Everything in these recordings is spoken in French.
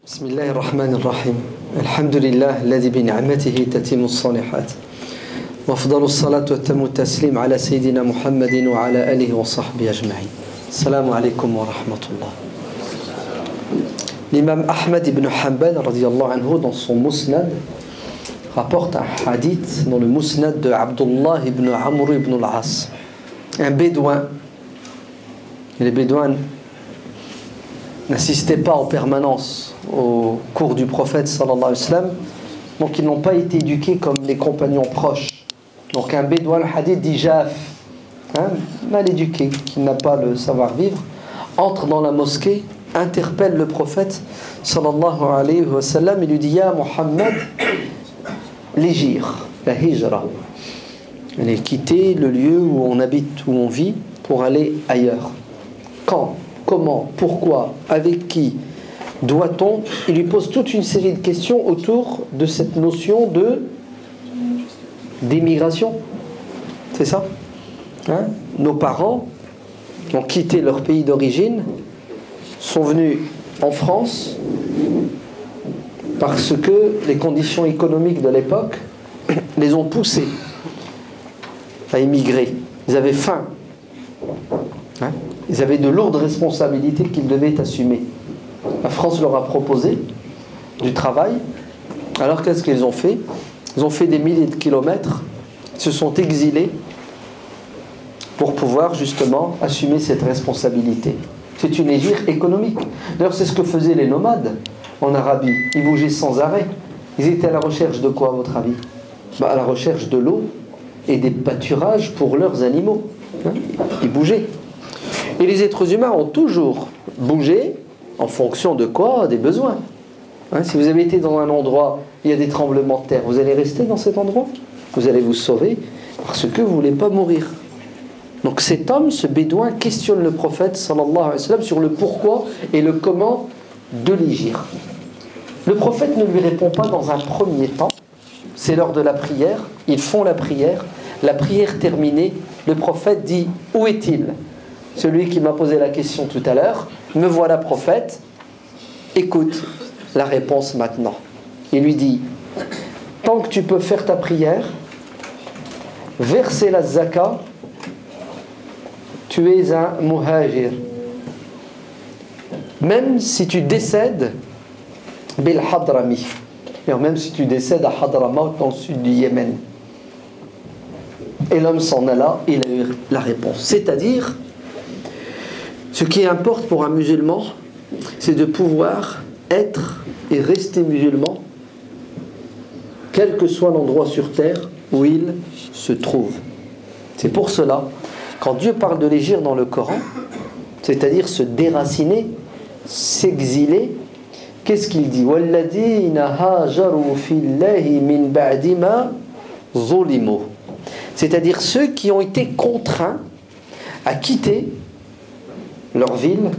بسم الله الرحمن الرحيم الحمد لله الذي بنعمته تتم الصالحات وأفضل الصلاة وتم التسليم على سيدنا محمد وعلى آله وصحبه أجمعين. السلام عليكم ورحمة الله. L'imam Ahmad ibn Hanbal radiyallahu anhu dans son Musnad rapporte un hadith dans le Musnad de Abdullah ibn Amr ibn al-As, un bédouin. Les bédouins n'assistaient pas en permanence au cours du prophète sallallahu alayhi wa sallam, donc ils n'ont pas été éduqués comme les compagnons proches. Donc un bédouin, le hadith dit Jaf, mal éduqué, qui n'a pas le savoir-vivre, entre dans la mosquée, interpelle le prophète sallallahu alayhi wa sallam et lui dit Ya Muhammad, l'hijr, la hijra, aller quitter le lieu où on habite, où on vit, pour aller ailleurs. Quand, comment, pourquoi, avec qui doit-on? Il lui pose toute une série de questions autour de cette notion d'émigration. C'est ça, Nos parents ont quitté leur pays d'origine, sont venus en France parce que les conditions économiques de l'époque les ont poussés à émigrer. Ils avaient faim. Ils avaient de lourdes responsabilités qu'ils devaient assumer. La France leur a proposé du travail. Alors qu'est-ce qu'ils ont fait? Ils ont fait des milliers de kilomètres, se sont exilés pour pouvoir justement assumer cette responsabilité. C'est une hijra économique. D'ailleurs, c'est ce que faisaient les nomades en Arabie. Ils bougeaient sans arrêt. Ils étaient à la recherche de quoi, à votre avis? À la recherche de l'eau et des pâturages pour leurs animaux. Ils bougeaient. Et les êtres humains ont toujours bougé en fonction de quoi? Des besoins. Si vous avez été dans un endroit, il y a des tremblements de terre, vous allez rester dans cet endroit? Vous allez vous sauver parce que vous ne voulez pas mourir. Donc cet homme, ce bédouin, questionne le prophète sallallahu alayhi wa sallam sur le pourquoi et le comment de l'hijra. Le prophète ne lui répond pas dans un premier temps. C'est l'heure de la prière. Ils font la prière terminée, le prophète dit « Où est-il » Celui qui m'a posé la question tout à l'heure, me voilà prophète, écoute la réponse maintenant. Il lui dit, tant que tu peux faire ta prière, verser la zaka, tu es un muhajir. Même si tu décèdes, bil hadrami, même si tu décèdes à Hadramaut dans le sud du Yémen. Et l'homme s'en alla, il a eu la réponse. C'est-à-dire, ce qui importe pour un musulman, c'est de pouvoir être et rester musulman, quel que soit l'endroit sur terre où il se trouve. C'est pour cela, quand Dieu parle de l'hijra dans le Coran, c'est-à-dire se déraciner, s'exiler, qu'est-ce qu'il dit? C'est-à-dire ceux qui ont été contraints à quitter leur ville,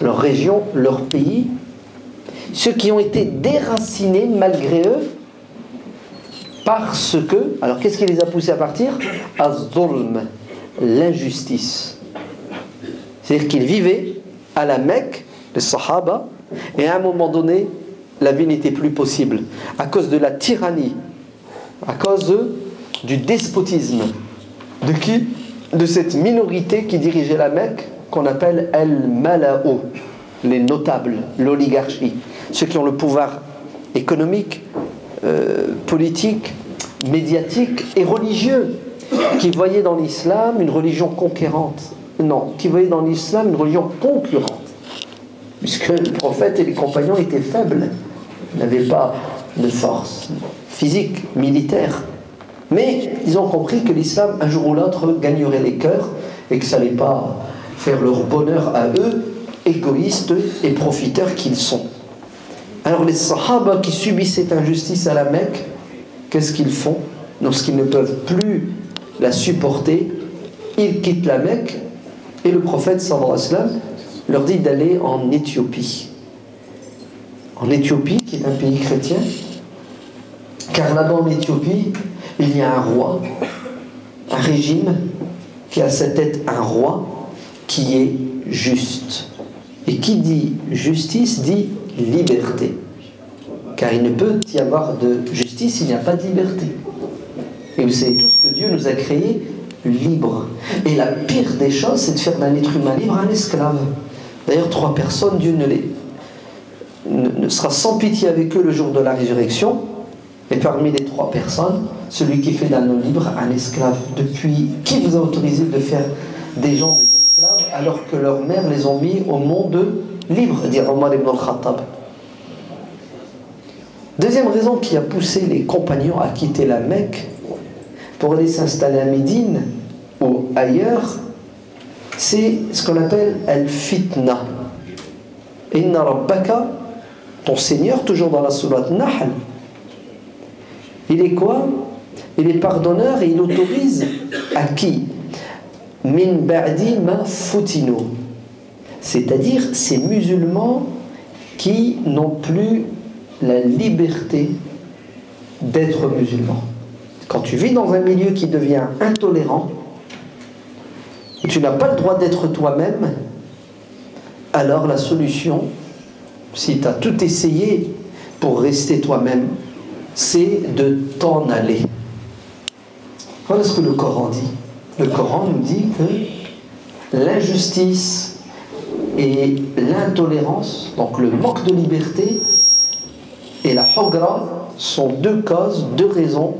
leur région, leur pays, ceux qui ont été déracinés malgré eux, parce que, alors qu'est-ce qui les a poussés à partir? Az-zulm, l'injustice. C'est-à-dire qu'ils vivaient à la Mecque, les Sahaba, et à un moment donné, la vie n'était plus possible, à cause de la tyrannie, à cause du despotisme. De qui? De cette minorité qui dirigeait la Mecque, qu'on appelle Al-Mala'u, les notables, l'oligarchie, ceux qui ont le pouvoir économique, politique, médiatique et religieux, qui voyaient dans l'islam une religion conquérante. Non, qui voyaient dans l'islam une religion concurrente. Puisque le prophète et les compagnons étaient faibles, n'avaient pas de force physique, militaire. Mais ils ont compris que l'islam, un jour ou l'autre, gagnerait les cœurs et que ça n'allait pas faire leur bonheur à eux, égoïstes et profiteurs qu'ils sont. Alors les Sahaba qui subissent cette injustice à la Mecque, qu'est-ce qu'ils font? Lorsqu'ils ne peuvent plus la supporter, ils quittent la Mecque et le prophète sallallahu alayhi wa sallam leur dit d'aller en Éthiopie. En Éthiopie, qui est un pays chrétien, car là-bas en Éthiopie, il y a un roi, un régime qui a à sa tête un roi qui est juste. Et qui dit justice dit liberté. Car il ne peut y avoir de justice s'il n'y a pas de liberté. Et vous savez tous que Dieu nous a créés libres. Et la pire des choses, c'est de faire d'un être humain libre un esclave. D'ailleurs, 3 personnes, Dieu ne sera sans pitié avec eux le jour de la résurrection. Et parmi les 3 personnes, celui qui fait d'un homme libre un esclave. Depuis, qui vous a autorisé de faire des gens des esclaves alors que leurs mères les ont mis au monde libre, dit Omar ibn al-Khattab. Deuxième raison qui a poussé les compagnons à quitter la Mecque pour aller s'installer à Médine ou ailleurs, c'est ce qu'on appelle al-fitna. Inna rabbaka, ton Seigneur, toujours dans la sourate Nahl, il est quoi? Il est pardonneur et il autorise à qui? Min ba'di ma futinu, c'est-à-dire ces musulmans qui n'ont plus la liberté d'être musulmans. Quand tu vis dans un milieu qui devient intolérant, où tu n'as pas le droit d'être toi-même, alors la solution, si tu as tout essayé pour rester toi-même, c'est de t'en aller. Voilà ce que le Coran dit. Le Coran nous dit que l'injustice et l'intolérance, donc le manque de liberté, et la hugra sont 2 causes, 2 raisons,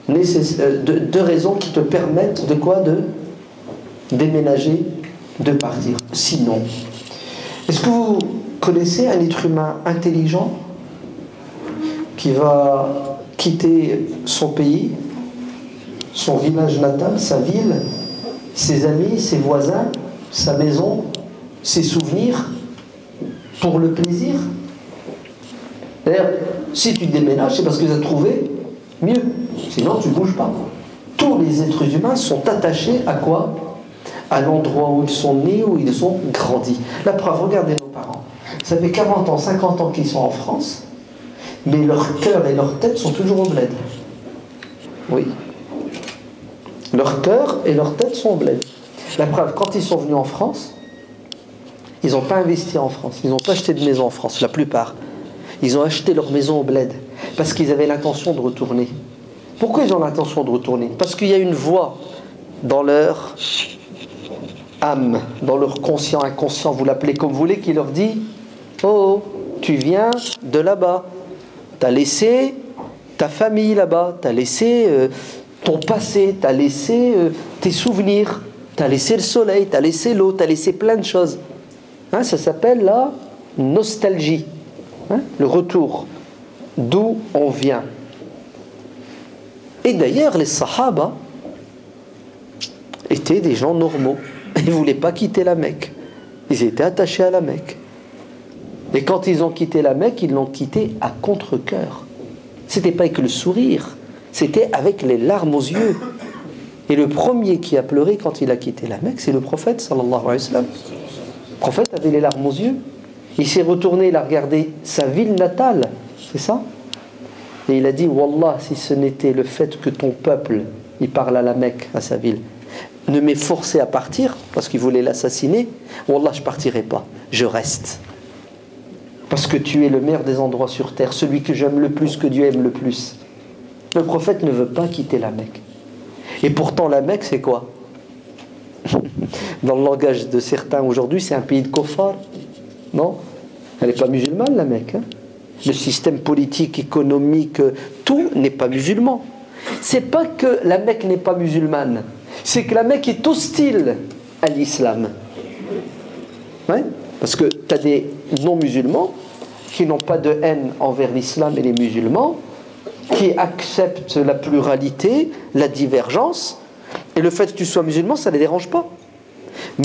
deux raisons qui te permettent de quoi? De déménager, de partir. Sinon, est-ce que vous connaissez un être humain intelligent qui va quitter son pays, son village natal, sa ville, ses amis, ses voisins, sa maison, ses souvenirs, pour le plaisir? D'ailleurs, si tu déménages, c'est parce que tu as trouvé mieux. Sinon, tu ne bouges pas. Tous les êtres humains sont attachés à quoi? À l'endroit où ils sont nés, où ils ont grandi. La preuve, regardez nos parents. Ça fait 40 ans, 50 ans qu'ils sont en France, mais leur cœur et leur tête sont toujours au bled. Oui. Leur cœur et leur tête sont au bled. La preuve, quand ils sont venus en France, ils n'ont pas investi en France. Ils n'ont pas acheté de maison en France, la plupart. Ils ont acheté leur maison au bled parce qu'ils avaient l'intention de retourner. Pourquoi ils ont l'intention de retourner? Parce qu'il y a une voix dans leur âme, dans leur conscient, inconscient, vous l'appelez comme vous voulez, qui leur dit: oh, tu viens de là-bas, tu as laissé ta famille là-bas, tu as laissé ton passé, tu as laissé tes souvenirs, tu as laissé le soleil, tu as laissé l'eau, tu as laissé plein de choses. Hein, ça s'appelle la nostalgie. Hein, le retour, d'où on vient. Et d'ailleurs, les Sahaba étaient des gens normaux. Ils ne voulaient pas quitter la Mecque. Ils étaient attachés à la Mecque. Et quand ils ont quitté la Mecque, ils l'ont quitté à contre-cœur. C'était pas avec le sourire, c'était avec les larmes aux yeux. Et le premier qui a pleuré quand il a quitté la Mecque, c'est le prophète, sallallahu alayhi wa sallam. Le prophète avait les larmes aux yeux. Il s'est retourné, il a regardé sa ville natale, c'est ça? Et il a dit: Wallah, si ce n'était le fait que ton peuple, il parle à la Mecque, à sa ville, ne m'ait forcé à partir, parce qu'il voulait l'assassiner, Wallah, je ne partirai pas, je reste. Parce que tu es le meilleur des endroits sur terre, celui que j'aime le plus, que Dieu aime le plus. Le prophète ne veut pas quitter la Mecque. Et pourtant, la Mecque, c'est quoi? Dans le langage de certains aujourd'hui, c'est un pays de kuffar. Non, elle n'est pas musulmane, la Mecque. Hein. Le système politique, économique, tout n'est pas musulman. C'est pas que la Mecque n'est pas musulmane, c'est que la Mecque est hostile à l'islam. Ouais, parce que tu as des non-musulmans qui n'ont pas de haine envers l'islam et les musulmans, qui acceptent la pluralité, la divergence, et le fait que tu sois musulman, ça ne les dérange pas.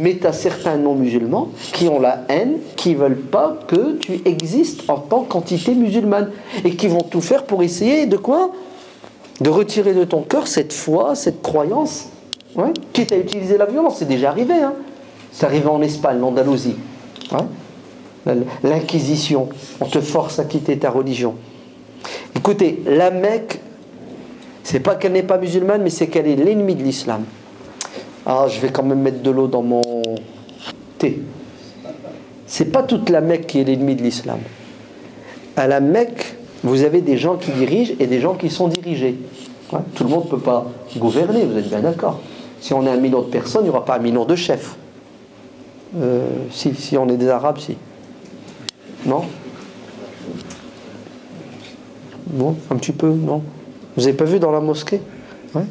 Mais tu as certains non-musulmans qui ont la haine, qui ne veulent pas que tu existes en tant qu'entité musulmane, et qui vont tout faire pour essayer de quoi? De retirer de ton cœur cette foi, cette croyance, ouais, quitte à utiliser la violence. C'est déjà arrivé, hein. C'est arrivé en Espagne, en Andalousie. Ouais. L'Inquisition, on te force à quitter ta religion. Écoutez, la Mecque, c'est pas qu'elle n'est pas musulmane, mais c'est qu'elle est l'ennemi de l'islam. Ah, je vais quand même mettre de l'eau dans mon thé. c'est pas toute la Mecque qui est l'ennemi de l'islam. À la Mecque, vous avez des gens qui dirigent et des gens qui sont dirigés. Ouais, tout le monde ne peut pas gouverner, vous êtes bien d'accord. Si on est 1 million de personnes, il n'y aura pas 1 million de chefs. Si on est des Arabes, si. Non? Bon, un petit peu, non? Vous n'avez pas vu dans la mosquée? Ouais.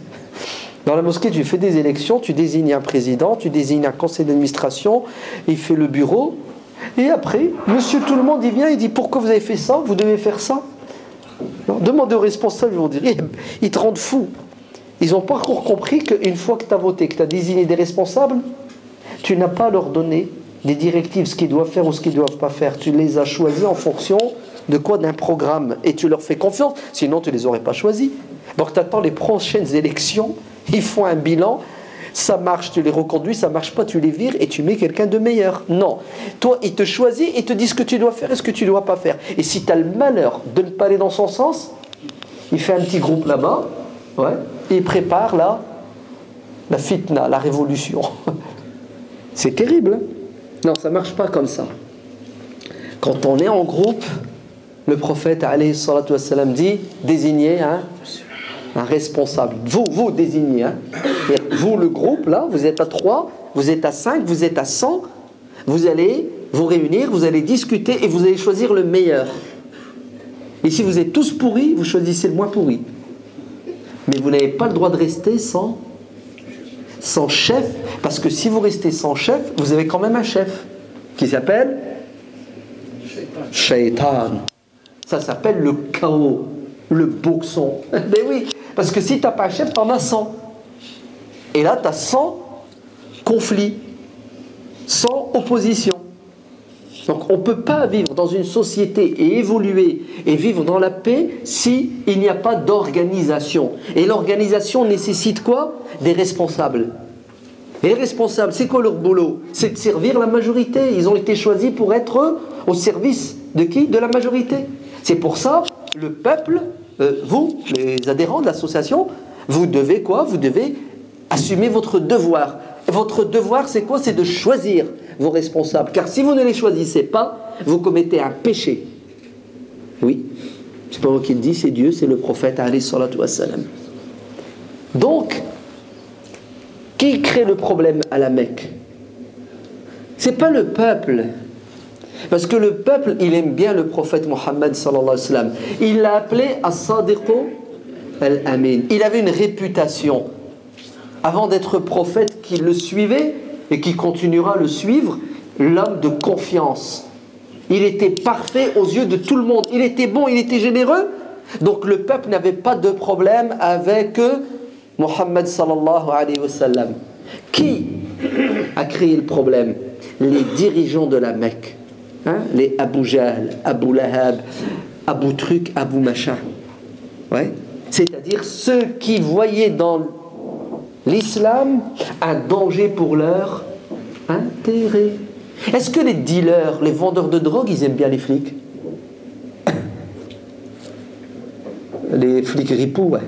Dans la mosquée, tu fais des élections, tu désignes un président, tu désignes un conseil d'administration, il fait le bureau, et après, monsieur tout le monde, il vient, il dit pourquoi vous avez fait ça, vous devez faire ça. Non, demandez aux responsables, ils vont dire, ils te rendent fou. Ils n'ont pas encore compris qu'une fois que tu as voté, que tu as désigné des responsables, tu n'as pas à leur donner des directives, ce qu'ils doivent faire ou ce qu'ils ne doivent pas faire. Tu les as choisis en fonction de quoi? D'un programme. Et tu leur fais confiance, sinon tu ne les aurais pas choisis. Donc tu attends les prochaines élections, ils font un bilan, ça marche, tu les reconduis, ça ne marche pas, tu les vires et tu mets quelqu'un de meilleur. Non. Toi, il te choisit et te dit ce que tu dois faire et ce que tu ne dois pas faire. Et si tu as le malheur de ne pas aller dans son sens, il fait un petit groupe là-bas, ouais, et il prépare la fitna, la révolution. C'est terrible. Hein? Non, ça ne marche pas comme ça. Quand on est en groupe, le prophète alayhi salatu wassalam dit désignez un responsable. Vous désignez. Hein? Vous, le groupe, là, vous êtes à 3, vous êtes à 5, vous êtes à 100. Vous allez vous réunir, vous allez discuter et vous allez choisir le meilleur. Et si vous êtes tous pourris, vous choisissez le moins pourri. Mais vous n'avez pas le droit de rester sans chef, parce que si vous restez sans chef, vous avez quand même un chef qui s'appelle Shaitan. Ça s'appelle le chaos, le boxon. Mais oui, parce que si tu n'as pas un chef, tu en as 100. Et là, tu as 100 conflits, 100 oppositions. Donc on ne peut pas vivre dans une société et évoluer et vivre dans la paix si il n'y a pas d'organisation. Et l'organisation nécessite quoi? Des responsables. Et les responsables, c'est quoi leur boulot? C'est de servir la majorité. Ils ont été choisis pour être au service de qui? De la majorité. C'est pour ça, le peuple, vous, les adhérents de l'association, vous devez quoi? Vous devez assumer votre devoir. Votre devoir, c'est quoi? C'est de choisir vos responsables. Car si vous ne les choisissez pas, vous commettez un péché. Oui, c'est pas moi qui le dis, c'est Dieu, c'est le prophète alayhi salatu wassalam. Donc, qui crée le problème à la Mecque? C'est pas le peuple. Parce que le peuple, il aime bien le prophète Mohammed sallallahu alayhi wa sallam. Il l'a appelé As-Sadiqu al-Amin. Il avait une réputation. Avant d'être prophète, qui le suivait et qui continuera à le suivre, l'homme de confiance. Il était parfait aux yeux de tout le monde. Il était bon, il était généreux. Donc le peuple n'avait pas de problème avec Mohammed sallallahu alayhi wa sallam. Qui a créé le problème? Les dirigeants de la Mecque. Hein? Les Abu Jahl, Abu Lahab, Abu Truc, Abu Machin. Ouais. C'est-à-dire ceux qui voyaient dans l'islam un danger pour leur intérêt. Est-ce que les dealers, les vendeurs de drogue, ils aiment bien les flics? Les flics ripoux, ouais.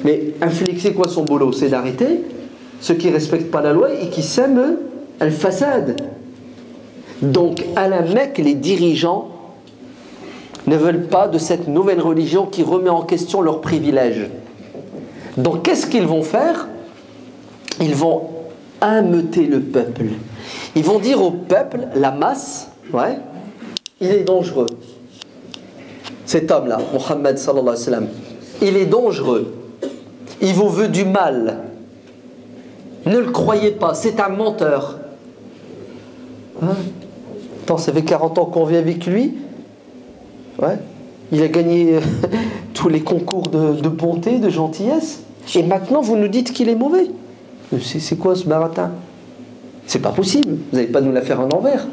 Mais un flic, c'est quoi son boulot? C'est d'arrêter ceux qui ne respectent pas la loi et qui sèment al-fasad. Donc à la Mecque, les dirigeants ne veulent pas de cette nouvelle religion qui remet en question leurs privilèges. Donc qu'est-ce qu'ils vont faire? Ils vont ameuter le peuple. Ils vont dire au peuple, la masse, ouais, il est dangereux. Cet homme-là, Mohammed sallallahu alayhi wa sallam, il est dangereux. Il vous veut du mal. Ne le croyez pas, c'est un menteur. Hein? Attends, ça fait 40 ans qu'on vit avec lui. Ouais. Il a gagné tous les concours de bonté, de gentillesse. Et maintenant, vous nous dites qu'il est mauvais. C'est quoi ce baratin? C'est pas possible. Vous n'allez pas nous la faire en envers.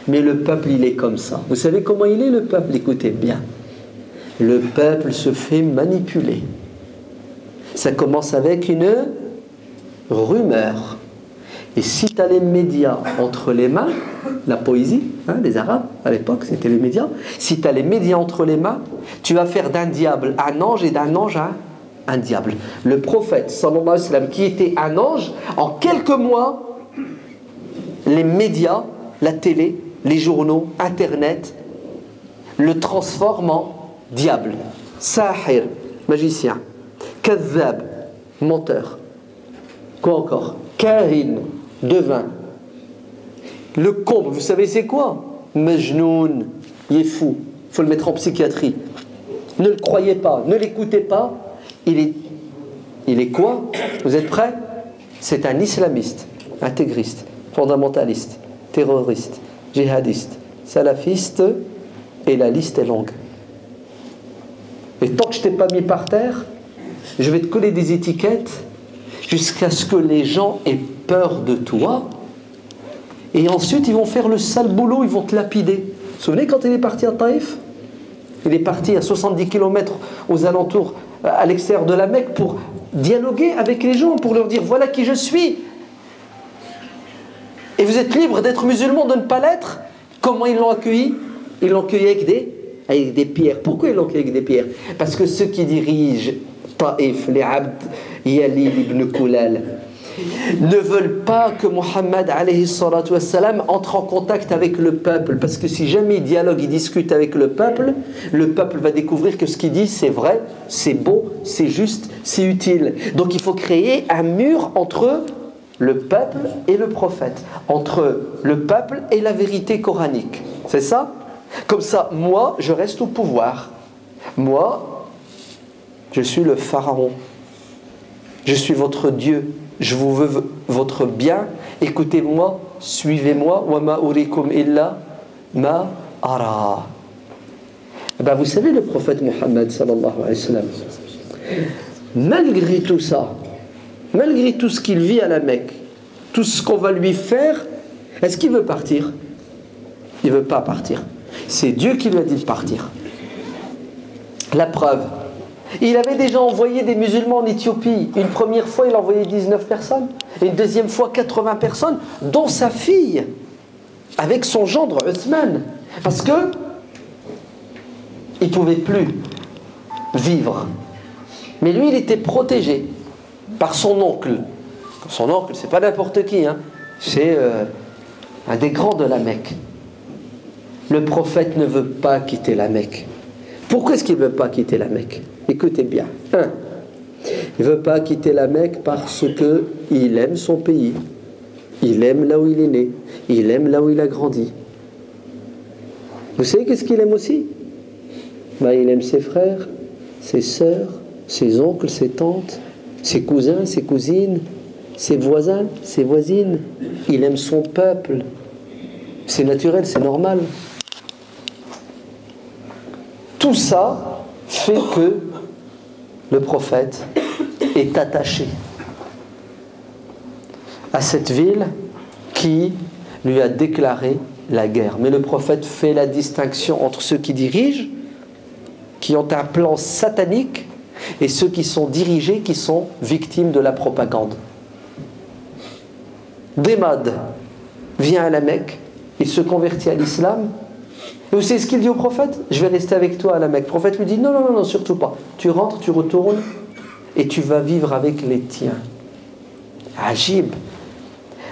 Mais le peuple, il est comme ça. Vous savez comment il est, le peuple? Écoutez bien. Le peuple se fait manipuler. Ça commence avec une rumeur. Et si tu as les médias entre les mains, la poésie, hein, les Arabes, à l'époque, c'était les médias. Si tu as les médias entre les mains, tu vas faire d'un diable un ange et d'un ange un diable. Le prophète, sallallahu alayhi wa sallam, qui était un ange, en quelques mois, les médias la télé, les journaux, Internet, le transforment en diable. Sahir, magicien. Kazzab, menteur. Quoi encore? Kahin, devin. Le comble, vous savez c'est quoi? Majnoun, il est fou. Il faut le mettre en psychiatrie. Ne le croyez pas, ne l'écoutez pas. Il est quoi? Vous êtes prêts? C'est un islamiste, intégriste, fondamentaliste, terroriste, djihadiste, salafiste, et la liste est longue. Et tant que je ne t'ai pas mis par terre, je vais te coller des étiquettes jusqu'à ce que les gens aient peur de toi. Et ensuite, ils vont faire le sale boulot, ils vont te lapider. Vous vous souvenez quand il est parti à Taïf? Il est parti à 70 km aux alentours, à l'extérieur de la Mecque, pour dialoguer avec les gens, pour leur dire voilà qui je suis. Et vous êtes libre d'être musulman, de ne pas l'être. Comment ils l'ont accueilli? Ils l'ont accueilli avec des pierres. Pourquoi ils l'ont accueilli avec des pierres? Parce que ceux qui dirigent Taïf, les Abd Yalil ibn Kulal, ne veulent pas que Muhammad alayhi salatu wassalam entre en contact avec le peuple, parce que si jamais il dialogue, il discute avec le peuple va découvrir que ce qu'il dit c'est vrai, c'est beau, c'est juste, c'est utile. Donc il faut créer un mur entre le peuple et le prophète, entre le peuple et la vérité coranique. C'est ça? Comme ça, moi je reste au pouvoir, moi je suis le pharaon, je suis votre Dieu. Je vous veux votre bien, écoutez-moi, suivez-moi. Wa ma urikum illa ma ara. Ben vous savez, le prophète Mohammed sallallahu alayhi wa sallam, malgré tout ça, malgré tout ce qu'il vit à la Mecque, tout ce qu'on va lui faire, est-ce qu'il veut partir? Il ne veut pas partir. C'est Dieu qui lui a dit de partir. La preuve. Il avait déjà envoyé des musulmans en Éthiopie. Une première fois, il a envoyé 19 personnes. Et une deuxième fois, 80 personnes, dont sa fille, avec son gendre, Othman. Parce que il ne pouvait plus vivre. Mais lui, il était protégé par son oncle. Son oncle, c'est pas n'importe qui, hein. C'est un des grands de la Mecque. Le prophète ne veut pas quitter la Mecque. Pourquoi est-ce qu'il ne veut pas quitter la Mecque? Écoutez bien. Il ne veut pas quitter la Mecque parce qu'il aime son pays. Il aime là où il est né. Il aime là où il a grandi. Vous savez qu'est-ce qu'il aime aussi? Il aime ses frères, ses sœurs, ses oncles, ses tantes, ses cousins, ses cousines, ses voisins, ses voisines. Il aime son peuple. C'est naturel, c'est normal. Tout ça fait que le prophète est attaché à cette ville qui lui a déclaré la guerre. Mais le prophète fait la distinction entre ceux qui dirigent, qui ont un plan satanique, et ceux qui sont dirigés, qui sont victimes de la propagande. Démad vient à la Mecque, il se convertit à l'islam. Et vous savez ce qu'il dit au prophète? Je vais rester avec toi à la Mecque. Le prophète lui dit non, non, non, non, surtout pas. Tu rentres, tu retournes et tu vas vivre avec les tiens. Ajib.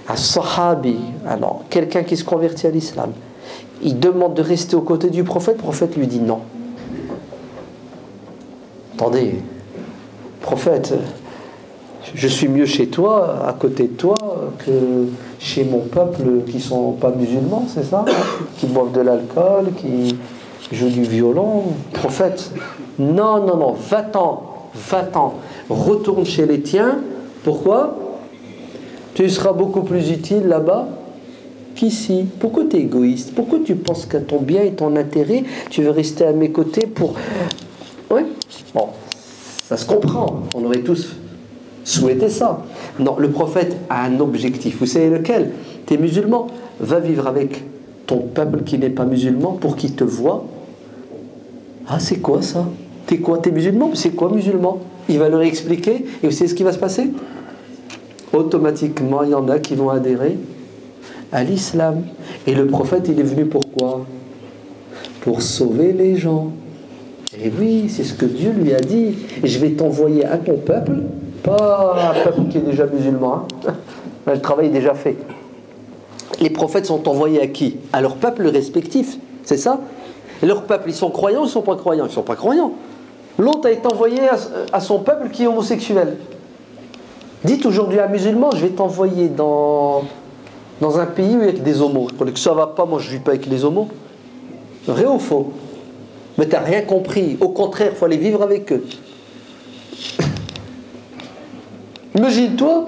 Un sahabi, alors quelqu'un qui se convertit à l'islam, il demande de rester aux côtés du prophète. Le prophète lui dit non. Attendez, prophète, je suis mieux chez toi, à côté de toi, que chez mon peuple qui ne sont pas musulmans, c'est ça? Qui boivent de l'alcool, qui jouent du violon. Prophète, non, non, non, va-t'en, va-t'en, retourne chez les tiens. Pourquoi? Tu seras beaucoup plus utile là-bas qu'ici. Pourquoi tu es égoïste? Pourquoi tu penses qu'à ton bien et ton intérêt, tu veux rester à mes côtés pour... Oui. Bon, ça se comprend, on aurait tous souhaité ça. Non, le prophète a un objectif. Vous savez lequel? Tu es musulman, va vivre avec ton peuple qui n'est pas musulman pour qu'il te voie. Ah, c'est quoi ça? T'es quoi? T'es musulman? C'est quoi musulman? Il va leur expliquer, et vous savez ce qui va se passer? Automatiquement, il y en a qui vont adhérer à l'islam. Et le prophète, il est venu pourquoi? Pour sauver les gens. Et oui, c'est ce que Dieu lui a dit. Je vais t'envoyer à ton peuple, pas un peuple qui est déjà musulman. Hein. Le travail est déjà fait. Les prophètes sont envoyés à qui? À leur peuple respectif, c'est ça? Et leur peuple, ils sont croyants ou ils ne sont pas croyants? Ils ne sont pas croyants. L'autre a été envoyé à son peuple qui est homosexuel. Dites aujourd'hui à un musulman, je vais t'envoyer dans un pays où il y a que des homos. Que ça va pas, moi je ne vis pas avec les homos. Vrai ou faux? Mais tu n'as rien compris. Au contraire, il faut aller vivre avec eux. Imagine-toi,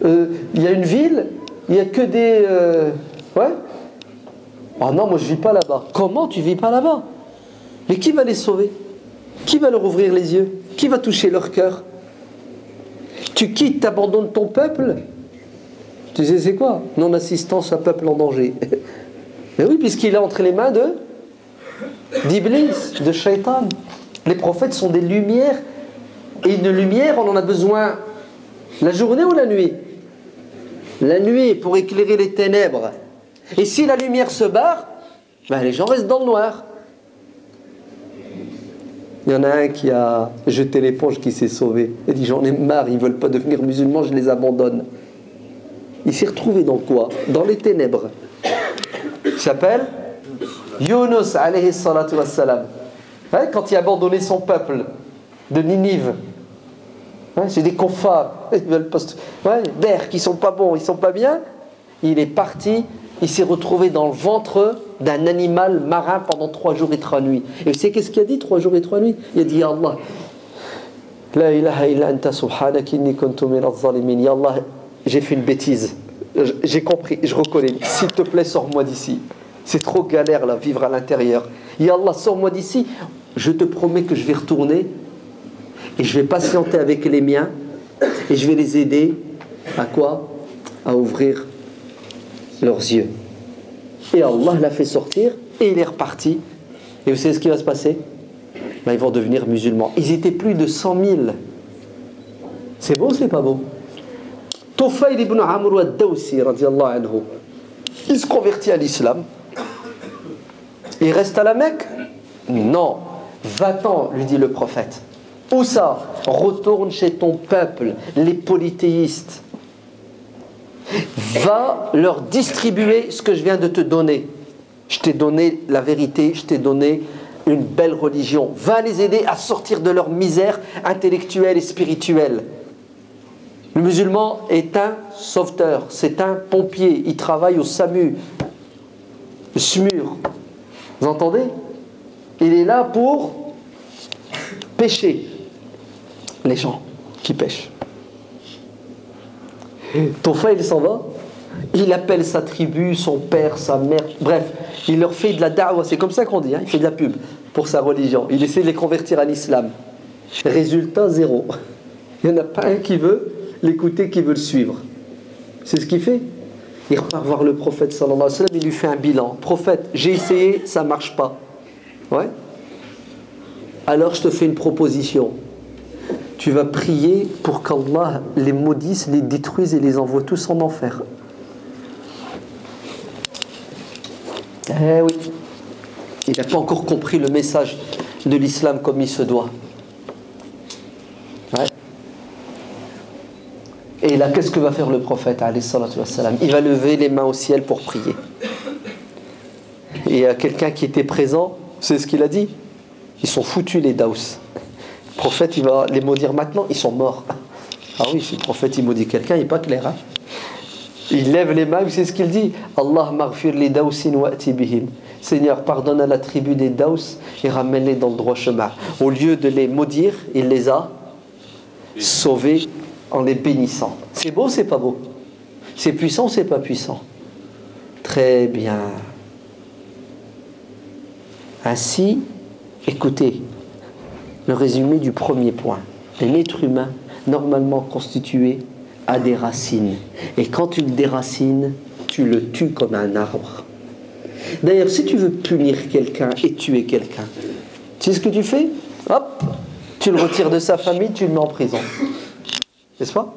il y a une ville, il n'y a que des... ouais. Ah non, moi je ne vis pas là-bas. Comment tu ne vis pas là-bas? Mais qui va les sauver? Qui va leur ouvrir les yeux? Qui va toucher leur cœur? Tu quittes, tu abandonnes ton peuple. Tu sais c'est quoi? Non-assistance à peuple en danger. Mais oui, puisqu'il est entre les mains d'Iblis, de Shaitan. Les prophètes sont des lumières. Et une lumière, on en a besoin la journée ou la nuit? La nuit, pour éclairer les ténèbres. Et si la lumière se barre, ben les gens restent dans le noir. Il y en a un qui a jeté l'éponge, qui s'est sauvé. Il dit, j'en ai marre, ils ne veulent pas devenir musulmans, je les abandonne. Il s'est retrouvé dans quoi? Dans les ténèbres. Il s'appelle Yunus alayhi salatu wassalam. Ouais, quand il a abandonné son peuple de Ninive. Ouais, c'est des koffars. Ils veulent pas... ouais, d'air, qui sont pas bons, ils sont pas bien. Il est parti, il s'est retrouvé dans le ventre d'un animal marin pendant 3 jours et 3 nuits. Et vous savez qu'est-ce qu'il a dit 3 jours et 3 nuits? Il a dit, Ya Allah, La ilaha illa anta subhanaka inni kuntu minaz zalimin. Ya Allah, j'ai fait une bêtise. J'ai compris, je reconnais. S'il te plaît, sors-moi d'ici. C'est trop galère là, vivre à l'intérieur. Ya Allah, sors-moi d'ici. Je te promets que je vais retourner et je vais patienter avec les miens et je vais les aider à quoi? À ouvrir leurs yeux. Et Allah l'a fait sortir et il est reparti. Et vous savez ce qui va se passer? Ben, ils vont devenir musulmans. Ils étaient plus de 100 000. C'est beau ou c'est pas beau? Tufayl ibn Amr ad-Dawsi radiyallahu anhu, il se convertit à l'islam. Il reste à la Mecque? Non. Va-t'en, lui dit le prophète. Où ça? Retourne chez ton peuple, les polythéistes. Va leur distribuer ce que je viens de te donner. Je t'ai donné la vérité, je t'ai donné une belle religion. Va les aider à sortir de leur misère intellectuelle et spirituelle. Le musulman est un sauveteur, c'est un pompier, il travaille au SAMU, le SMUR. Vous entendez? Il est là pour pêcher les gens qui pêchent. Tufayl, il s'en va, il appelle sa tribu, son père, sa mère, bref, il leur fait de la da'wa, c'est comme ça qu'on dit, hein, il fait de la pub pour sa religion, il essaie de les convertir à l'islam. Résultat, 0. Il n'y en a pas un qui veut l'écouter, qui veut le suivre. C'est ce qu'il fait. Il repart voir le prophète sallallahu alayhi wa sallam, il lui fait un bilan. Prophète, j'ai essayé, ça ne marche pas. Ouais. Alors je te fais une proposition. Tu vas prier pour qu'Allah les maudisse, les détruise et les envoie tous en enfer. Eh oui. Il n'a pas encore compris le message de l'islam comme il se doit. Ouais. Et là, qu'est-ce que va faire le prophète alayhi salatu wassalam? Il va lever les mains au ciel pour prier. Et il y a quelqu'un qui était présent, c'est ce qu'il a dit. Ils sont foutus les Daous. Le prophète, il va les maudire maintenant, ils sont morts. Ah oui, si le prophète il maudit quelqu'un, il n'est pas clair. Hein, il lève les mains, c'est ce qu'il dit. Allah maghfir li Daousin wa ati bihim. Seigneur, pardonne à la tribu des Daous et ramène-les dans le droit chemin. Au lieu de les maudire, il les a sauvés en les bénissant. C'est beau, c'est pas beau? C'est puissant ou c'est pas puissant? Très bien. Ainsi, écoutez le résumé du premier point. Un être humain, normalement constitué, a des racines. Et quand tu le déracines, tu le tues comme un arbre. D'ailleurs, si tu veux punir quelqu'un et tuer quelqu'un, tu sais ce que tu fais? Hop, tu le retires de sa famille, tu le mets en prison. N'est-ce pas?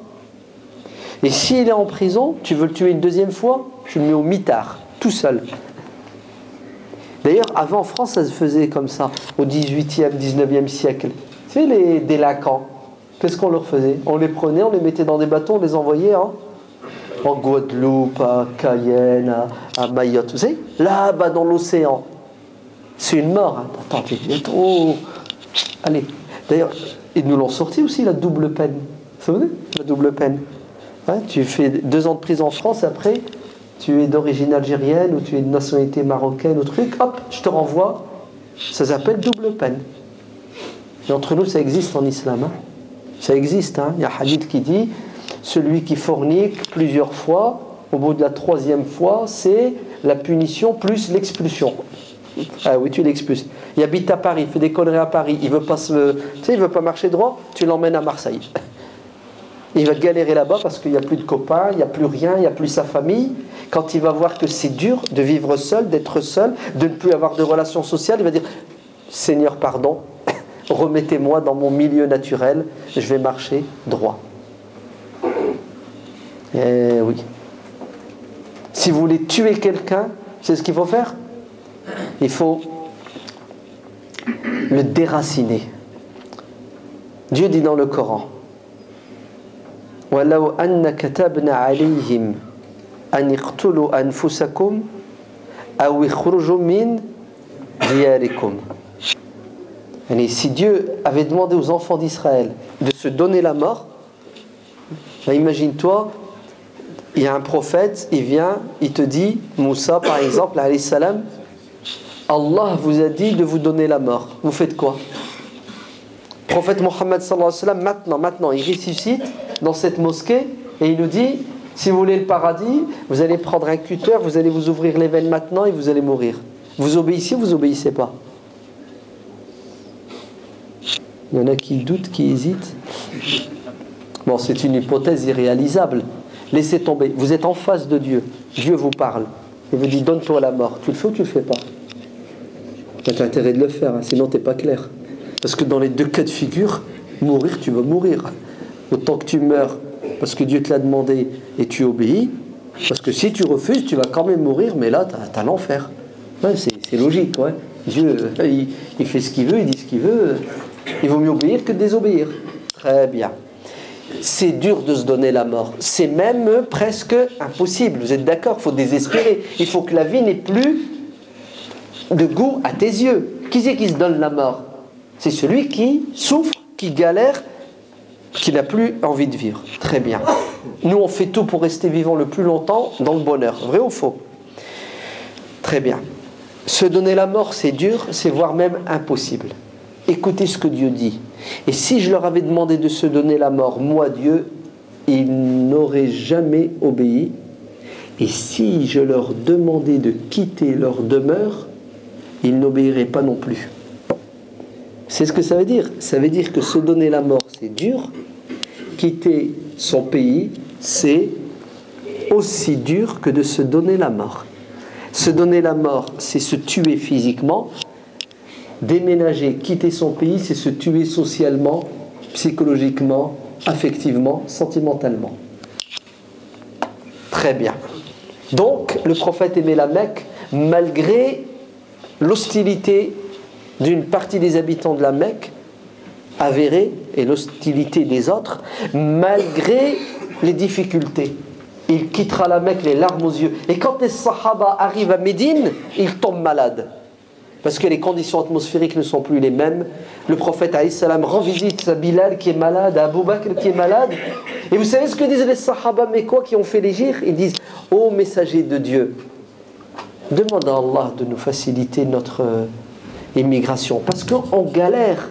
Et s'il est en prison, tu veux le tuer une deuxième fois, tu le mets au mitard, tout seul. D'ailleurs, avant en France, ça se faisait comme ça, au 18e, 19e siècle. Tu sais, les délinquants, qu'est-ce qu'on leur faisait? On les prenait, on les mettait dans des bateaux, on les envoyait en Guadeloupe, à Cayenne, à Mayotte, vous savez, là-bas dans l'océan. C'est une mort. Hein. Attends, oh. Allez. D'ailleurs, ils nous l'ont sorti aussi, la double peine. Vous savez, la double peine. Hein, tu fais 2 ans de prison en France, après, tu es d'origine algérienne ou tu es de nationalité marocaine ou truc, hop, je te renvoie. Ça s'appelle double peine. Et entre nous, ça existe en islam. Hein. Ça existe. Hein. Il y a un hadith qui dit, celui qui fornique plusieurs fois, au bout de la 3e fois, c'est la punition plus l'expulsion. Ah oui, tu l'expulses. Il habite à Paris, il fait des conneries à Paris, il veut pas il veut pas marcher droit, tu l'emmènes à Marseille. Il va galérer là-bas parce qu'il n'y a plus de copains, il n'y a plus rien, il n'y a plus sa famille. Quand il va voir que c'est dur de vivre seul, d'être seul, de ne plus avoir de relations sociales, il va dire « Seigneur, pardon, remettez-moi dans mon milieu naturel, je vais marcher droit. » Eh oui. Si vous voulez tuer quelqu'un, c'est ce qu'il faut faire. Il faut le déraciner. Dieu dit dans le Coran, وَلَوْ أَنَّ كَتَبْنَا عَلَيْهِمْ أَنِ اقْتُلُوا أَنفُسَكُمْ أَوْ اخْرُجُوا مِنْ دِيَارِكُمْ. Et si Dieu avait demandé aux enfants d'Israël de se donner la mort, imagine-toi, il y a un prophète, il vient, il te dit, Moussa par exemple, alayhi salam, Allah vous a dit de vous donner la mort. Vous faites quoi? Prophète Mohammed sallallahu alayhi wa sallam, maintenant, il ressuscite dans cette mosquée et il nous dit, si vous voulez le paradis, vous allez prendre un cutter, vous allez vous ouvrir les veines maintenant et vous allez mourir. Vous obéissez ou vous obéissez pas? Il y en a qui doutent, qui hésitent. Bon, c'est une hypothèse irréalisable. Laissez tomber. Vous êtes en face de Dieu. Dieu vous parle. Il vous dit, donne-toi la mort. Tu le fais ou tu le fais pas? Tu as intérêt de le faire, hein, sinon tu n'es pas clair. Parce que dans les 2 cas de figure, mourir, tu vas mourir. Autant que tu meurs parce que Dieu te l'a demandé et tu obéis. Parce que si tu refuses, tu vas quand même mourir, mais là, tu as l'enfer. Ouais, c'est logique. Ouais. Dieu, il fait ce qu'il veut, il dit ce qu'il veut. Il vaut mieux obéir que de désobéir. Très bien. C'est dur de se donner la mort. C'est même presque impossible. Vous êtes d'accord? Il faut désespérer. Il faut que la vie n'ait plus de goût à tes yeux. Qui c'est qui se donne la mort? C'est celui qui souffre, qui galère, qui n'a plus envie de vivre. Très bien. Nous, on fait tout pour rester vivant le plus longtemps dans le bonheur. Vrai ou faux? Très bien. Se donner la mort, c'est dur, c'est voire même impossible. Écoutez ce que Dieu dit. Et si je leur avais demandé de se donner la mort, moi, Dieu, ils n'auraient jamais obéi. Et si je leur demandais de quitter leur demeure, ils n'obéiraient pas non plus. C'est ce que ça veut dire. Ça veut dire que se donner la mort, c'est dur. Quitter son pays, c'est aussi dur que de se donner la mort. Se donner la mort, c'est se tuer physiquement. Déménager, quitter son pays, c'est se tuer socialement, psychologiquement, affectivement, sentimentalement. Très bien. Donc, le prophète aimait la Mecque malgré l'hostilité d'une partie des habitants de la Mecque avérée et l'hostilité des autres, malgré les difficultés. Il quittera la Mecque les larmes aux yeux. Et quand les Sahaba arrivent à Médine, ils tombent malades. Parce que les conditions atmosphériques ne sont plus les mêmes. Le prophète alayhi salam rend visite à Bilal qui est malade, à Abu Bakr qui est malade. Et vous savez ce que disent les Sahaba mécois qui ont fait l'hégire? Ils disent, ô messager de Dieu, demande à Allah de nous faciliter notre immigration. Parce qu'on galère.